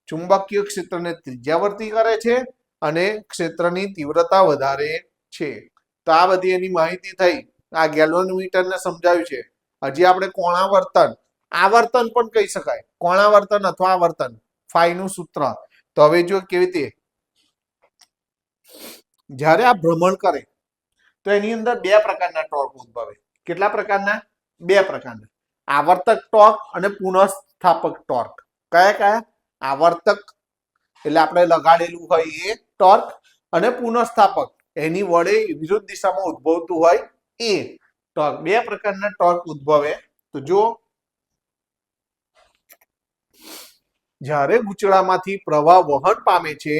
ચુંબકીય ક્ષેત્રને ત્રિજ્યાવર્તી કરે છે અને ક્ષેત્રની તીવ્રતા વધારે છે. તો આ બધી એની માહિતી થઈ. આ ગેલ્વેનોમીટરને સમજાવ્યું છે. હજી આપણે કોણાવર્તન, આવર્તન પણ કહી શકાય, કોણાવર્તન અથવા આવર્તન, ફાઈ નું સૂત્ર. તો હવે જો કેવી રીતે જ્યારે આ ભ્રમણ કરે તો એની અંદર બે પ્રકારના ટોર્ક ઉદ્ભવે. કેટલા પ્રકારના? બે પ્રકારના. આવર્તક ટોર્ક અને પુનઃસ્થાપક ટોર્ક. કયા કયા? આવર્તક એટલે આપણે લગાડેલું હોય એ ટોર્ક, અને પુનઃસ્થાપક એની વડે વિરુદ્ધ દિશામાં ઉદ્ભવતું હોય એ ટોર્ક. બે પ્રકારના ટોર્ક ઉદ્ભવે. તો જો જ્યારે ગૂંચળામાંથી પ્રવાહ વહન પામે છે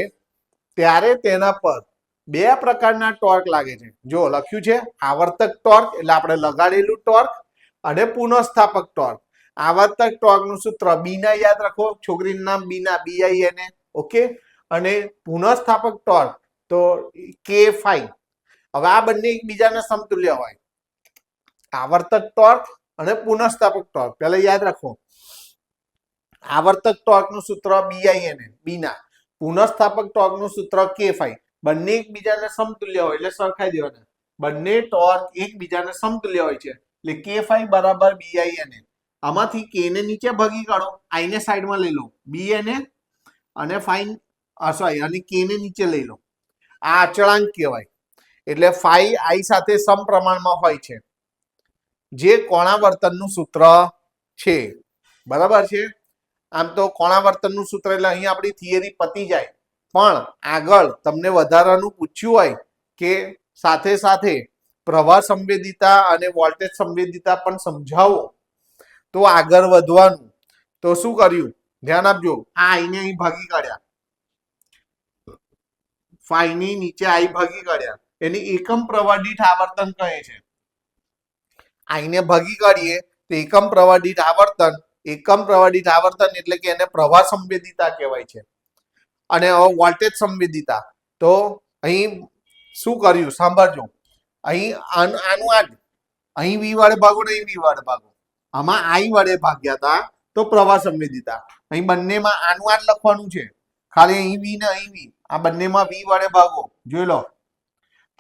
ત્યારે તેના પર બે પ્રકારના ટોર્ક લાગે છે. જો લખ્યું છે આવર્તક ટોર્ક એટલે આપણે લગાડેલું ટોર્ક, અને પુનઃસ્થાપક ટોર્ક. આવર્તક ટોર્ક નું સૂત્ર બીના યાદ રાખો, છોકરીનું નામ બીના, BINA, ઓકે. અને પુનઃસ્થાપક ટોર્ક તો K ફાઈ. હવે આ બંને એકબીજાના સમતુલ્ય હોય, આવર્તક ટોર્ક અને પુનઃસ્થાપક ટોર્ક. પહેલા યાદ રાખો, આવર્તક ટોર્ક નું સૂત્ર BINA, બીના. પુનઃસ્થાપક ટોર્ક નું સૂત્ર K ફાઈ. બંને એકબીજાને સમતુલ્ય હોય એટલે સરખાઈ દેવાના. બંને ટોર્ક એકબીજાને સમતુલ્ય હોય છે એટલે K ફાઈ બરાબર BINA. આમાંથી K ને નીચે ભાગી કાઢો, I ને સાઈડમાં લઈ લો, BNA અને ફાઈ સોરી અને K ને નીચે લઈ લો. આ અચળાંક કહેવાય. એટલે ફાઈ I સાથે સમપ્રમાણમાં હોય છે, જે કોણાવર્તનનું સૂત્ર છે. બરાબર છે? આમ તો કોણાવર્તનનું સૂત્ર એટલે અહીં આપણી થિયરી પતી જાય, પણ આગળ તમને વધારાનું પૂછ્યું હોય કે સાથે સાથે પ્રવાહ સંવેદિતા અને વોલ્ટેજ સંવેદિતા પણ સમજાવો, તો આગળ વધવાનું. તો શું કર્યું? ધ્યાન આપજો. આ આઈને અહીં ભાગી કાઢ્યા, ફાઈ ની નીચે I ભાગી કાઢ્યા, એની એકમ પ્રવાહ દીઠ આવર્તન કહે છે. આઈને ભાગી કાઢીએ તો એકમ પ્રવાહ દીઠ આવર્તન, એકમ પ્રવાહ દીઠ આવર્તન એટલે કે એને પ્રવાહ સંવેદિતા કહેવાય છે. અને વોલ્ટેજ સંવેદિતા તો અહીં શું કર્યું સાંભળજો. અહીં આનું આ અહીં V વડે ભાગો ને અહીં V વડે ભાગો. આમાં I વડે ભાગ્યા હતા તો પ્રવાહ સંવેદિતા. અહીં બંનેમાં આનું આ લખવાનું છે, ખાલી અહીં V ને અહીં V, આ બંનેમાં V વડે ભાગો. જોઈ લો.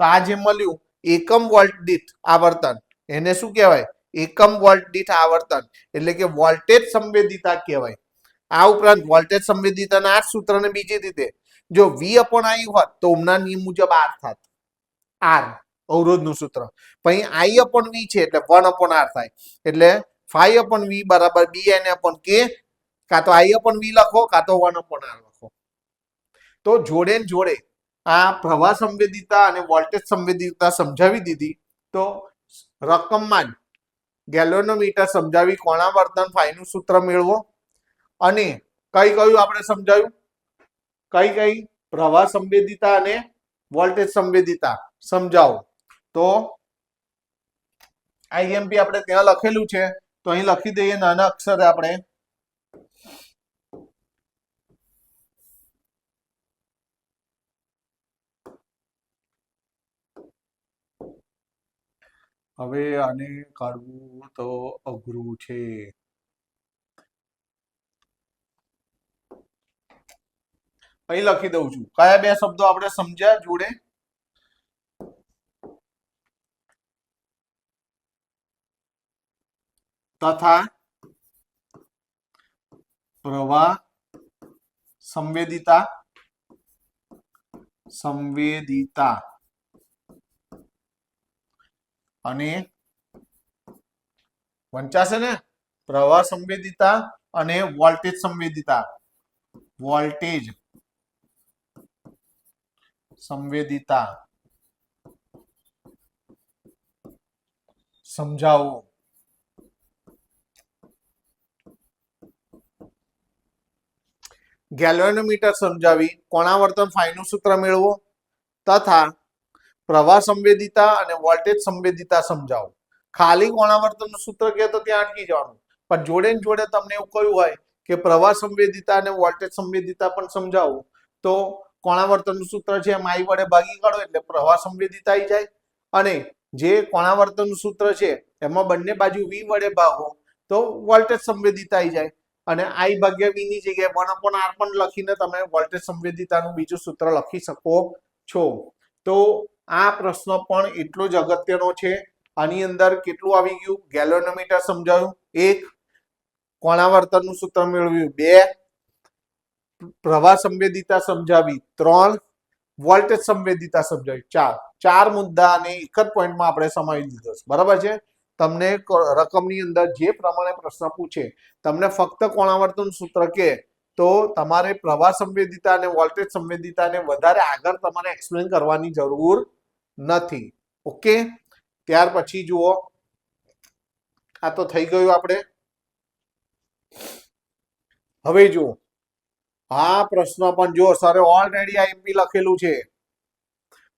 તો આ જે મળ્યું એકમ વોલ્ટ દીઠ આવર્તન, એને શું કહેવાય? એકમ વોલ્ટ દીઠ આવર્તન એટલે કે વોલ્ટેજ સંવેદિતા કહેવાય. આ ઉપરાંત વોલ્ટેજ સંવેદિતાના આ સૂત્રને બીજી રીતે, જો V અપોન I હોત તો ઓહમના નિયમ મુજબ R થાત. R અવરોધનું સૂત્ર. પછી I અપોન V છે એટલે 1 અપોન R થાય. એટલે 5 અપોન V બરાબર BNA અપોન K. કાં તો I અપોન V લખો, કાં તો 1 અપોન R લખો. તો જોડે ને જોડે આ પ્રવાહ સંવેદિતા અને વોલ્ટેજ સંવેદિતા સમજાવી દીધી. તો રકમમાં જ ગેલ્વેનોમીટર સમજાવી, કોણાવર્તન, ફાઈનું સૂત્ર મેળવો, અને કઈ કયું આપણે સમજાવ્યું? કઈ પ્રવાહ સંવેદિતા અને વોલ્ટેજ સંવેદિતા સમજાવો. તો IMP આપણે ત્યાં લખેલું છે, તો અહીં લખી દઈએ નાના અક્ષરે આપણે. હવે આને કાઢવું તો અઘરું છે. અહીં લખી દઉં છું. કયા બે શબ્દો આપણે સમજ્યા જોડે? તથા પ્રવાહ સંવેદિતા અને વંચાશે ને પ્રવાહ સંવેદિતા અને વોલ્ટેજ સંવેદિતા સમજાવો. ગેલ્વેનોમીટર સમજાવી કોણાવર્તન ફાઈનું સૂત્ર મેળવો તથા પ્રવાહ સંવેદિતા અને વોલ્ટેજ સંવેદિતા સમજાવો. ખાલી કોણાવર્તનનું સૂત્ર કહે તો ત્યાં અટકી જવાનું, પણ જોડે ને જોડે તમને એવું કહ્યું હોય કે પ્રવાહ સંવેદિતા અને વોલ્ટેજ સંવેદિતા પણ સમજાવો તો કોણાવર્તનનું સૂત્ર છે એમ I વડે ભાગી કાઢો એટલે પ્રવાહ સંવેદિતા આવી જાય, અને જે કોણાવર્તનનું સૂત્ર છે એમાં બંને બાજુ V વડે ભાગો તો વોલ્ટેજ સંવેદિતા આવી જાય, અને I ભાગ્યા V ની જગ્યાએ 1/R પણ લખીને તમે વોલ્ટેજ સંવેદિતાનું બીજું સૂત્ર લખી શકો છો. તો આ પ્રશ્ન પણ એટલો જ અગત્યનો છે. આની અંદર કેટલું આવી ગયું? ગેલ્વેનોમીટર સમજાવ્યું, 1 કોણાવર્તનનું સૂત્ર મેળવ્યું, 2 પ્રવાહ સંવેદિતા સમજાવી, 3 વોલ્ટેજ સંવેદિતા સમજાવી, 4 મુદ્દા અને એક જ પોઈન્ટમાં આપણે સમાવી દીધો છે. બરાબર છે? તમને રકમની અંદર જે પ્રમાણે પ્રશ્ન પૂછે તમને ફક્ત કોણાવર્તનનું સૂત્ર કે તો તમારે પ્રવાહ સંવેદિતા અને વોલ્ટેજ સંવેદિતાને વધારે આગળ તમારે એક્સપ્લેન કરવાની જરૂર નથી. ઓકે, ત્યાર પછી જુઓ, આ તો થઈ ગયું. આપણે હવે જુઓ આ પ્રશ્ન પણ જો સરે ઓલરેડી આઈએમપી લખેલું છે,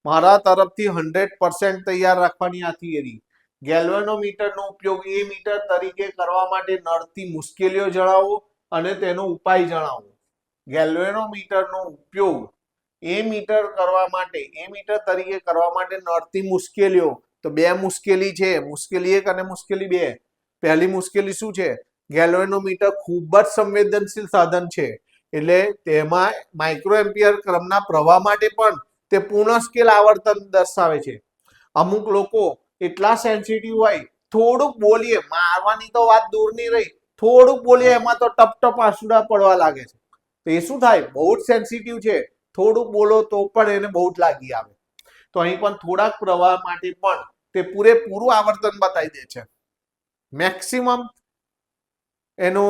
મારા તરફથી 100% તૈયાર રાખવાની આ થિયરી. ગેલ્વેનોમીટરનો ઉપયોગ એ મીટર તરીકે કરવા માટે નડતી મુશ્કેલીઓ જણાવો અને તેનો ઉપાય જણાવો. ગેલ્વેનોમીટરનો ઉપયોગ એ મીટર તરીકે કરવા માટે નડતી મુશ્કેલીઓ, તો બે મુશ્કેલી છે, મુશ્કેલી 1 અને મુશ્કેલી 2. પહેલી મુશ્કેલી શું છે? ગેલ્વેનોમીટર ખૂબ જ સંવેદનશીલ સાધન છે, એટલે તેમાં માઇક્રોએમ્પિયર ક્રમના પ્રવાહ માટે પણ તે પૂર્ણ સ્કેલ આવર્તન દર્શાવે છે. અમુક લોકો એટલા સેન્સિટિવ હોય, થોડુંક બોલીએ, મારવાની તો વાત દૂરની રહી, થોડુંક બોલીએ એમાં તો ટપ ટપ આંસુડા પડવા લાગે છે. તો એ શું થાય? બહુ જ સેન્સિટિવ છે, થોડુંક બોલો તો પણ એને બહુ જ લાગી આવે. તો અહીં પણ થોડાક પ્રવાહ માટે પણ તે પૂરેપૂરું આવર્તન બતાવી દે છે, મેક્સિમમ એનો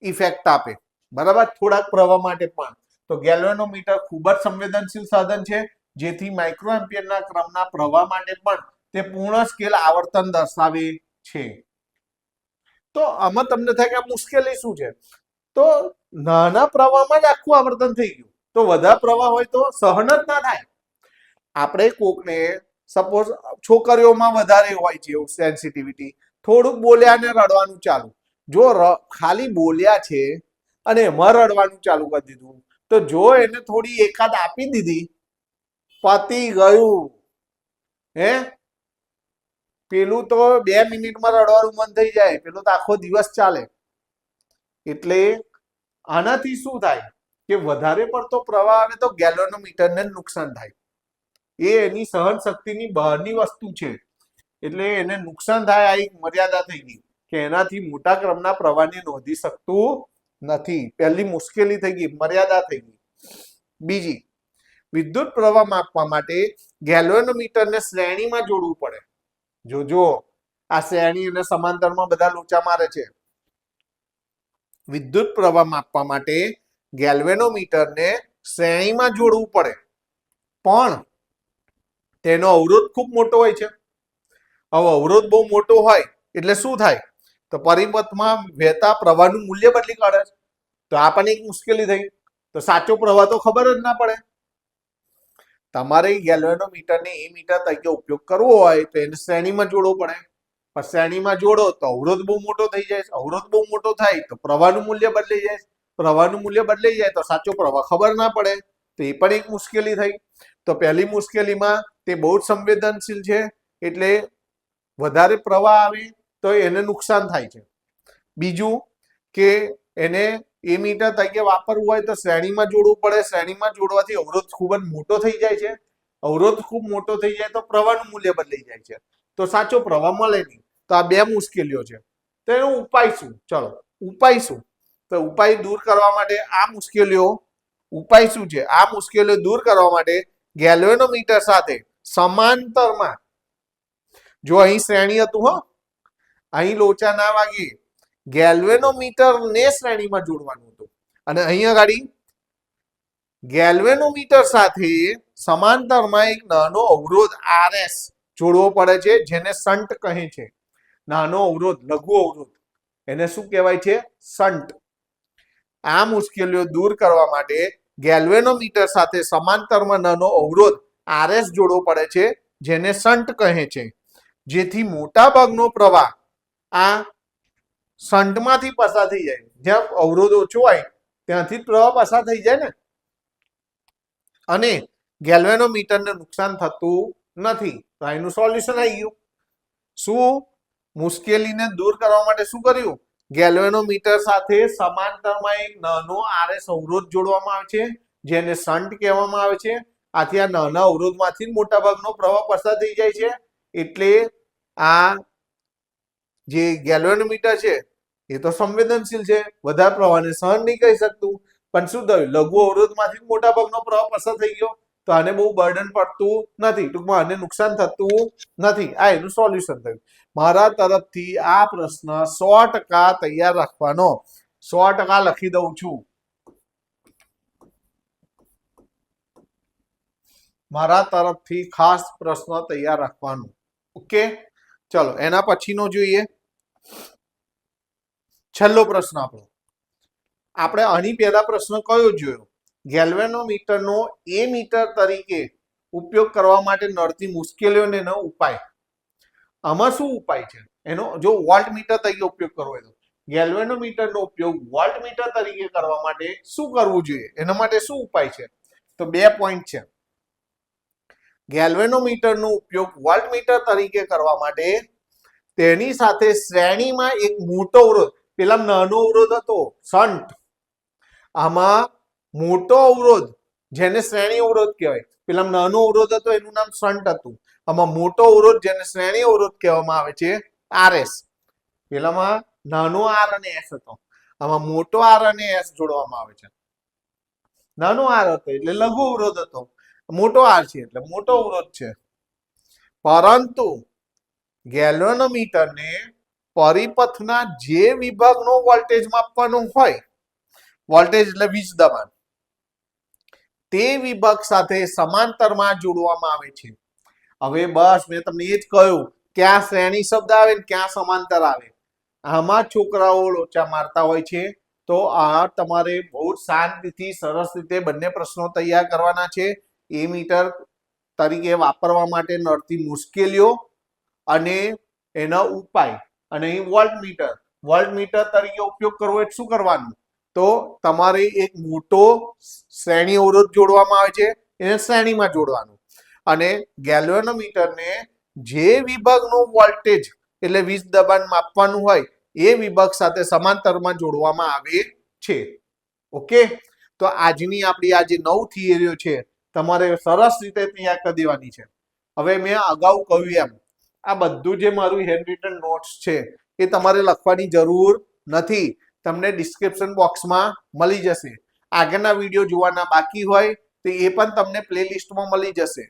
ઇફેક્ટ આપે. બરાબર? થોડાક પ્રવાહ માટે પણ. તો ગેલ્વેનોમીટર ખૂબ જ સંવેદનશીલ સાધન છે, જેથી માઇક્રોએમ્પિયરના ક્રમના પ્રવાહ માટે પણ તે પૂર્ણ સ્કેલ આવર્તન દર્શાવે છે. તો આમાં તમને થાય કે આ મુશ્કેલી શું છે? તો નાના પ્રવાહમાં જ આખું આવર્તન થઈ ગયું, તો વધારે પ્રવાહ હોય તો સહન જ ના થાય. આપણે કોકને સપોઝ છોકરીઓમાં વધારે હોય છે એવું સેન્સિટિવિટી, થોડુંક બોલ્યા ને રડવાનું ચાલુ. જો ખાલી બોલ્યા છે અને એમાં રડવાનું ચાલુ કરી દીધું, તો જો એને થોડી એકાદ આપી દીધી, પતી ગયું. હે, પેલું તો 2 મિનિટમાં રડવાનું મન થઈ જાય, પેલું તો આખો દિવસ ચાલે. એટલે આનાથી શું થાય કે વધારે પડતો પ્રવાહ આવે તો ગેલ્વેનોમીટરને નુકસાન થાય. એ એની સહન શક્તિની બહારની વસ્તુ છે, એટલે એને નુકસાન થાય. આ એક મર્યાદા થઈ ગઈ કે એનાથી મોટા ક્રમના પ્રવાહને નોંધી શકતું નથી. પહેલી મુશ્કેલી થઈ ગઈ, મર્યાદા થઈ ગઈ. બીજી, વિદ્યુત પ્રવાહ માપવા માટે ગેલ્વેનોમીટરને શ્રેણીમાં જોડવું પડે. જો આ શ્રેણી અને સમાંતરમાં બધા લોચા મારે છે. વિદ્યુત પ્રવાહ માપવા માટે ગેલ્વેનોમીટરને શ્રેણીમાં જોડવું પડે, પણ તેનો અવરોધ ખૂબ મોટો હોય છે. હવે અવરોધ બહુ મોટો હોય એટલે શું થાય? તો પરિપથમાં વહેતા પ્રવાહનું મૂલ્ય બદલી કાઢે છે. તો આ પણ એક મુશ્કેલી થઈ. તો સાચો પ્રવાહ તો ખબર જ ના પડે. તમારે ગેલ્વેનોમીટરને એ મીટર તરીકે ઉપયોગ કરવો હોય તો એને શ્રેણીમાં જોડવો પડે. પણ શ્રેણીમાં જોડો તો અવરોધ બહુ મોટો થઈ જાય. અવરોધ બહુ મોટો થાય તો પ્રવાહનું મૂલ્ય બદલાઈ જાય. પ્રવાહનું મૂલ્ય બદલાઈ જાય તો સાચો પ્રવાહ ખબર ના પડે. તો એ પણ એક મુશ્કેલી થઈ. તો પહેલી મુશ્કેલીમાં તે બહુ જ સંવેદનશીલ છે, એટલે વધારે પ્રવાહ આવે તો એને નુકસાન થાય છે. બીજું કે એને એ મીટર તરીકે વાપરવું હોય તો શ્રેણીમાં જોડવું પડે. શ્રેણીમાં જોડવાથી અવરોધ ખૂબ જ મોટો થઈ જાય છે. અવરોધ ખૂબ મોટો થઈ જાય તો પ્રવાહનું મૂલ્ય બદલાઈ જાય છે, તો સાચો પ્રવાહ મળે નહીં. તો આ બે મુશ્કેલીઓ છે. તો એનો ઉપાય શું? ચલો ઉપાય શું? તો ઉપાય દૂર કરવા માટે આ મુશ્કેલીઓ ઉપાય શું છે? આ મુશ્કેલીઓ દૂર કરવા માટે ગેલ્વેનોમીટર સાથે સમાંતરમાં, જો અહીં શ્રેણી હતું હો, અહીં લોચા ના વાગે, ગેલ્વેનોમીટર ને શ્રેણીમાં જોડવાનું હતું અને અહીં આગળ ગેલ્વેનોમીટર સાથે સમાંતરમાં એક નાનો અવરોધ RS જોડવો પડે છે, જેને શન્ટ કહે છે. નાનો અવરોધ, લઘુ અવરોધ, એને શું કહેવાય છે? શન્ટ. આ મુશ્કેલીઓ દૂર કરવા માટે ગેલ્વેનોમીટર સાથે સમાંતરમાં નાનો અવરોધ RS જોડવો પડે છે, જેને શન્ટ કહે છે, જેથી મોટા ભાગનો પ્રવાહ આ શન્ટમાંથી પસાર થઈ જાય. જ્યાં અવરોધ ઓછો હોય ત્યાંથી પ્રવાહ પસાર થઈ જાય ને, અને ગેલ્વેનોમીટરને નુકસાન થતું નથી. તો એનું સોલ્યુશન આવી ગયું. શું? મુશ્કેલીને દૂર કરવા માટે શું કર્યું? ગેલ્વેનોમીટર સાથે સમાંતરમાં એક નાનો RS અવરોધ જોડવામાં આવે છે, જેને શન્ટ કહેવામાં આવે છે. આથી આ નાના અવરોધમાંથી મોટા ભાગનો પ્રવાહ પસાર થઈ જાય છે. એટલે આ જે ગેલ્વેનોમીટર છે એ તો સંવેદનશીલ છે, વધારે પ્રવાહને સહન નહીં કરી શકતું. પણ શું થયું? લઘુ અવરોધમાંથી મોટા ભાગનો પ્રવાહ પસાર થઈ ગયો, તો આને બહુ બર્ડન પડતું નથી, ટૂંકમાં આને નુકસાન થતું નથી. આ એનું સોલ્યુશન થયું. મારા તરફથી આ પ્રશ્ન 100% તૈયાર રાખવાનો, 100% લખી દઉં છું. મારા તરફથી ખાસ પ્રશ્ન તૈયાર રાખવાનો. ઓકે, ચલો એના પછીનો જોઈએ. છેલ્લો પ્રશ્ન આપણે આની પહેલા પ્રશ્ન કયો જોયો? ગેલ્વેનોમીટરનો એ મીટર તરીકે ઉપયોગ કરવા માટે નડતી મુશ્કેલીઓનો ઉપાય. આમાં શું ઉપાય છે એનો? જો વોલ્ટમીટર તરીકે ઉપયોગ કરવો હોય તો ગેલ્વેનોમીટરનો ઉપયોગ વોલ્ટમીટર તરીકે કરવા માટે શું કરવું જોઈએ? એના માટે શું ઉપાય છે? તો 2 પોઈન્ટ છે. ગેલ્વેનોમીટરનો ઉપયોગ વોલ્ટમીટર તરીકે કરવા માટે તેની સાથે શ્રેણીમાં એક મોટો અવરોધ, પેલા નાનો અવરોધ હતો શન્ટ, આમાં મોટો અવરોધ જેને શ્રેણી અવરોધ કહેવાય, પેલા નાનો અવરોધ હતો એનું નામ શન્ટ હતું. આમાં મોટો અવરોધ જેને શ્રેણી અવરોધ કહેવામાં આવે છે RS. પેલામાં નાનો R અને S હતો, આમાં મોટો R અને S જોડવામાં આવે છે. નાનો R હતો એટલે લઘુ અવરોધ હતો, મોટો R છે એટલે મોટો અવરોધ છે. પરંતુ ગેલ્વેનોમીટરને પરિપથના જે વિભાગનો વોલ્ટેજ માપવાનો હોય, વોલ્ટેજ એટલે વીજ દબાણ, તે વિભાગ સાથે સમાંતરમાં જોડવામાં આવે છે. હવે બસ મેં તમને એ જ કહ્યું, ક્યાં શ્રેણી શબ્દ આવે ને ક્યાં સમાંતર આવે. આમાં છોકરાઓ લોચા મારતા હોય છે. તો આ તમારે બહુ શાંતિથી સરસ રીતે બંને પ્રશ્નો તૈયાર કરવાના છે. એ મીટર તરીકે વાપરવા માટે નડતી મુશ્કેલીઓ અને એના ઉપાય. અને અહીં વોલ્ટમીટર તરીકે ઉપયોગ કરવો એટલે શું કરવાનું? તો તમારે એક મોટો શ્રેણી અવરોધ જોડવામાં આવે છે, એને શ્રેણીમાં જોડવાનું, અને ગેલ્વેનોમીટરને જે વિભાગનો વોલ્ટેજ એટલે વીજ દબાણ માપવાનું હોય એ વિભાગ સાથે સમાંતરમાં જોડવામાં આવે છે. ઓકે, તો આજની આપણી આ જે 9 થિયરીઓ છે તમારે સરસ રીતે તૈયાર કરી દેવાની છે. હવે મેં અગાઉ કહ્યું એમ આ બધું જે મારું હેન્ડ રિટન નોટ્સ છે એ તમારે લખવાની જરૂર નથી. તમને ડિસ્ક્રિપ્શન બોક્સમાં મળી જશે. આગળના વિડીયો જોવાના બાકી હોય તો એ પણ તમને પ્લેલિસ્ટમાં મળી જશે.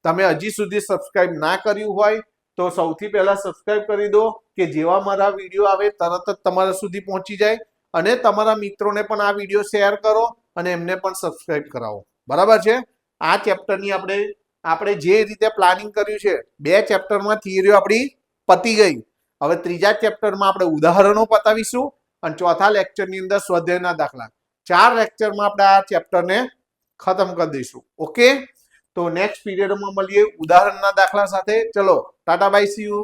તમે હજી સુધી સબસ્ક્રાઇબ ના કર્યું હોય તો સૌથી પહેલા સબસ્ક્રાઇબ કરી દો, કે જેવા મારા વિડીયો આવે તરત જ તમારા સુધી પહોંચી જાય. અને તમારા મિત્રોને પણ આ વિડીયો શેર કરો અને એમને પણ સબસ્ક્રાઇબ કરાવો. બરાબર છે? આ ચેપ્ટરની આપણે જે રીતે પ્લાનિંગ કર્યું છે, 2 ચેપ્ટરમાં થિયરીઓ આપણી પતી ગઈ. હવે 3જા ચેપ્ટરમાં આપણે ઉદાહરણો પતાવીશું અને 4થા લેક્ચરની અંદર સ્વાધ્યાયના દાખલા. 4 લેક્ચરમાં આપણે આ ચેપ્ટરને ખતમ કરી દઈશું. ઓકે, તો નેક્સ્ટ પીરિયડમાં મળીએ ઉદાહરણના દાખલા સાથે. ચલો ટાટા બાય, સી યુ.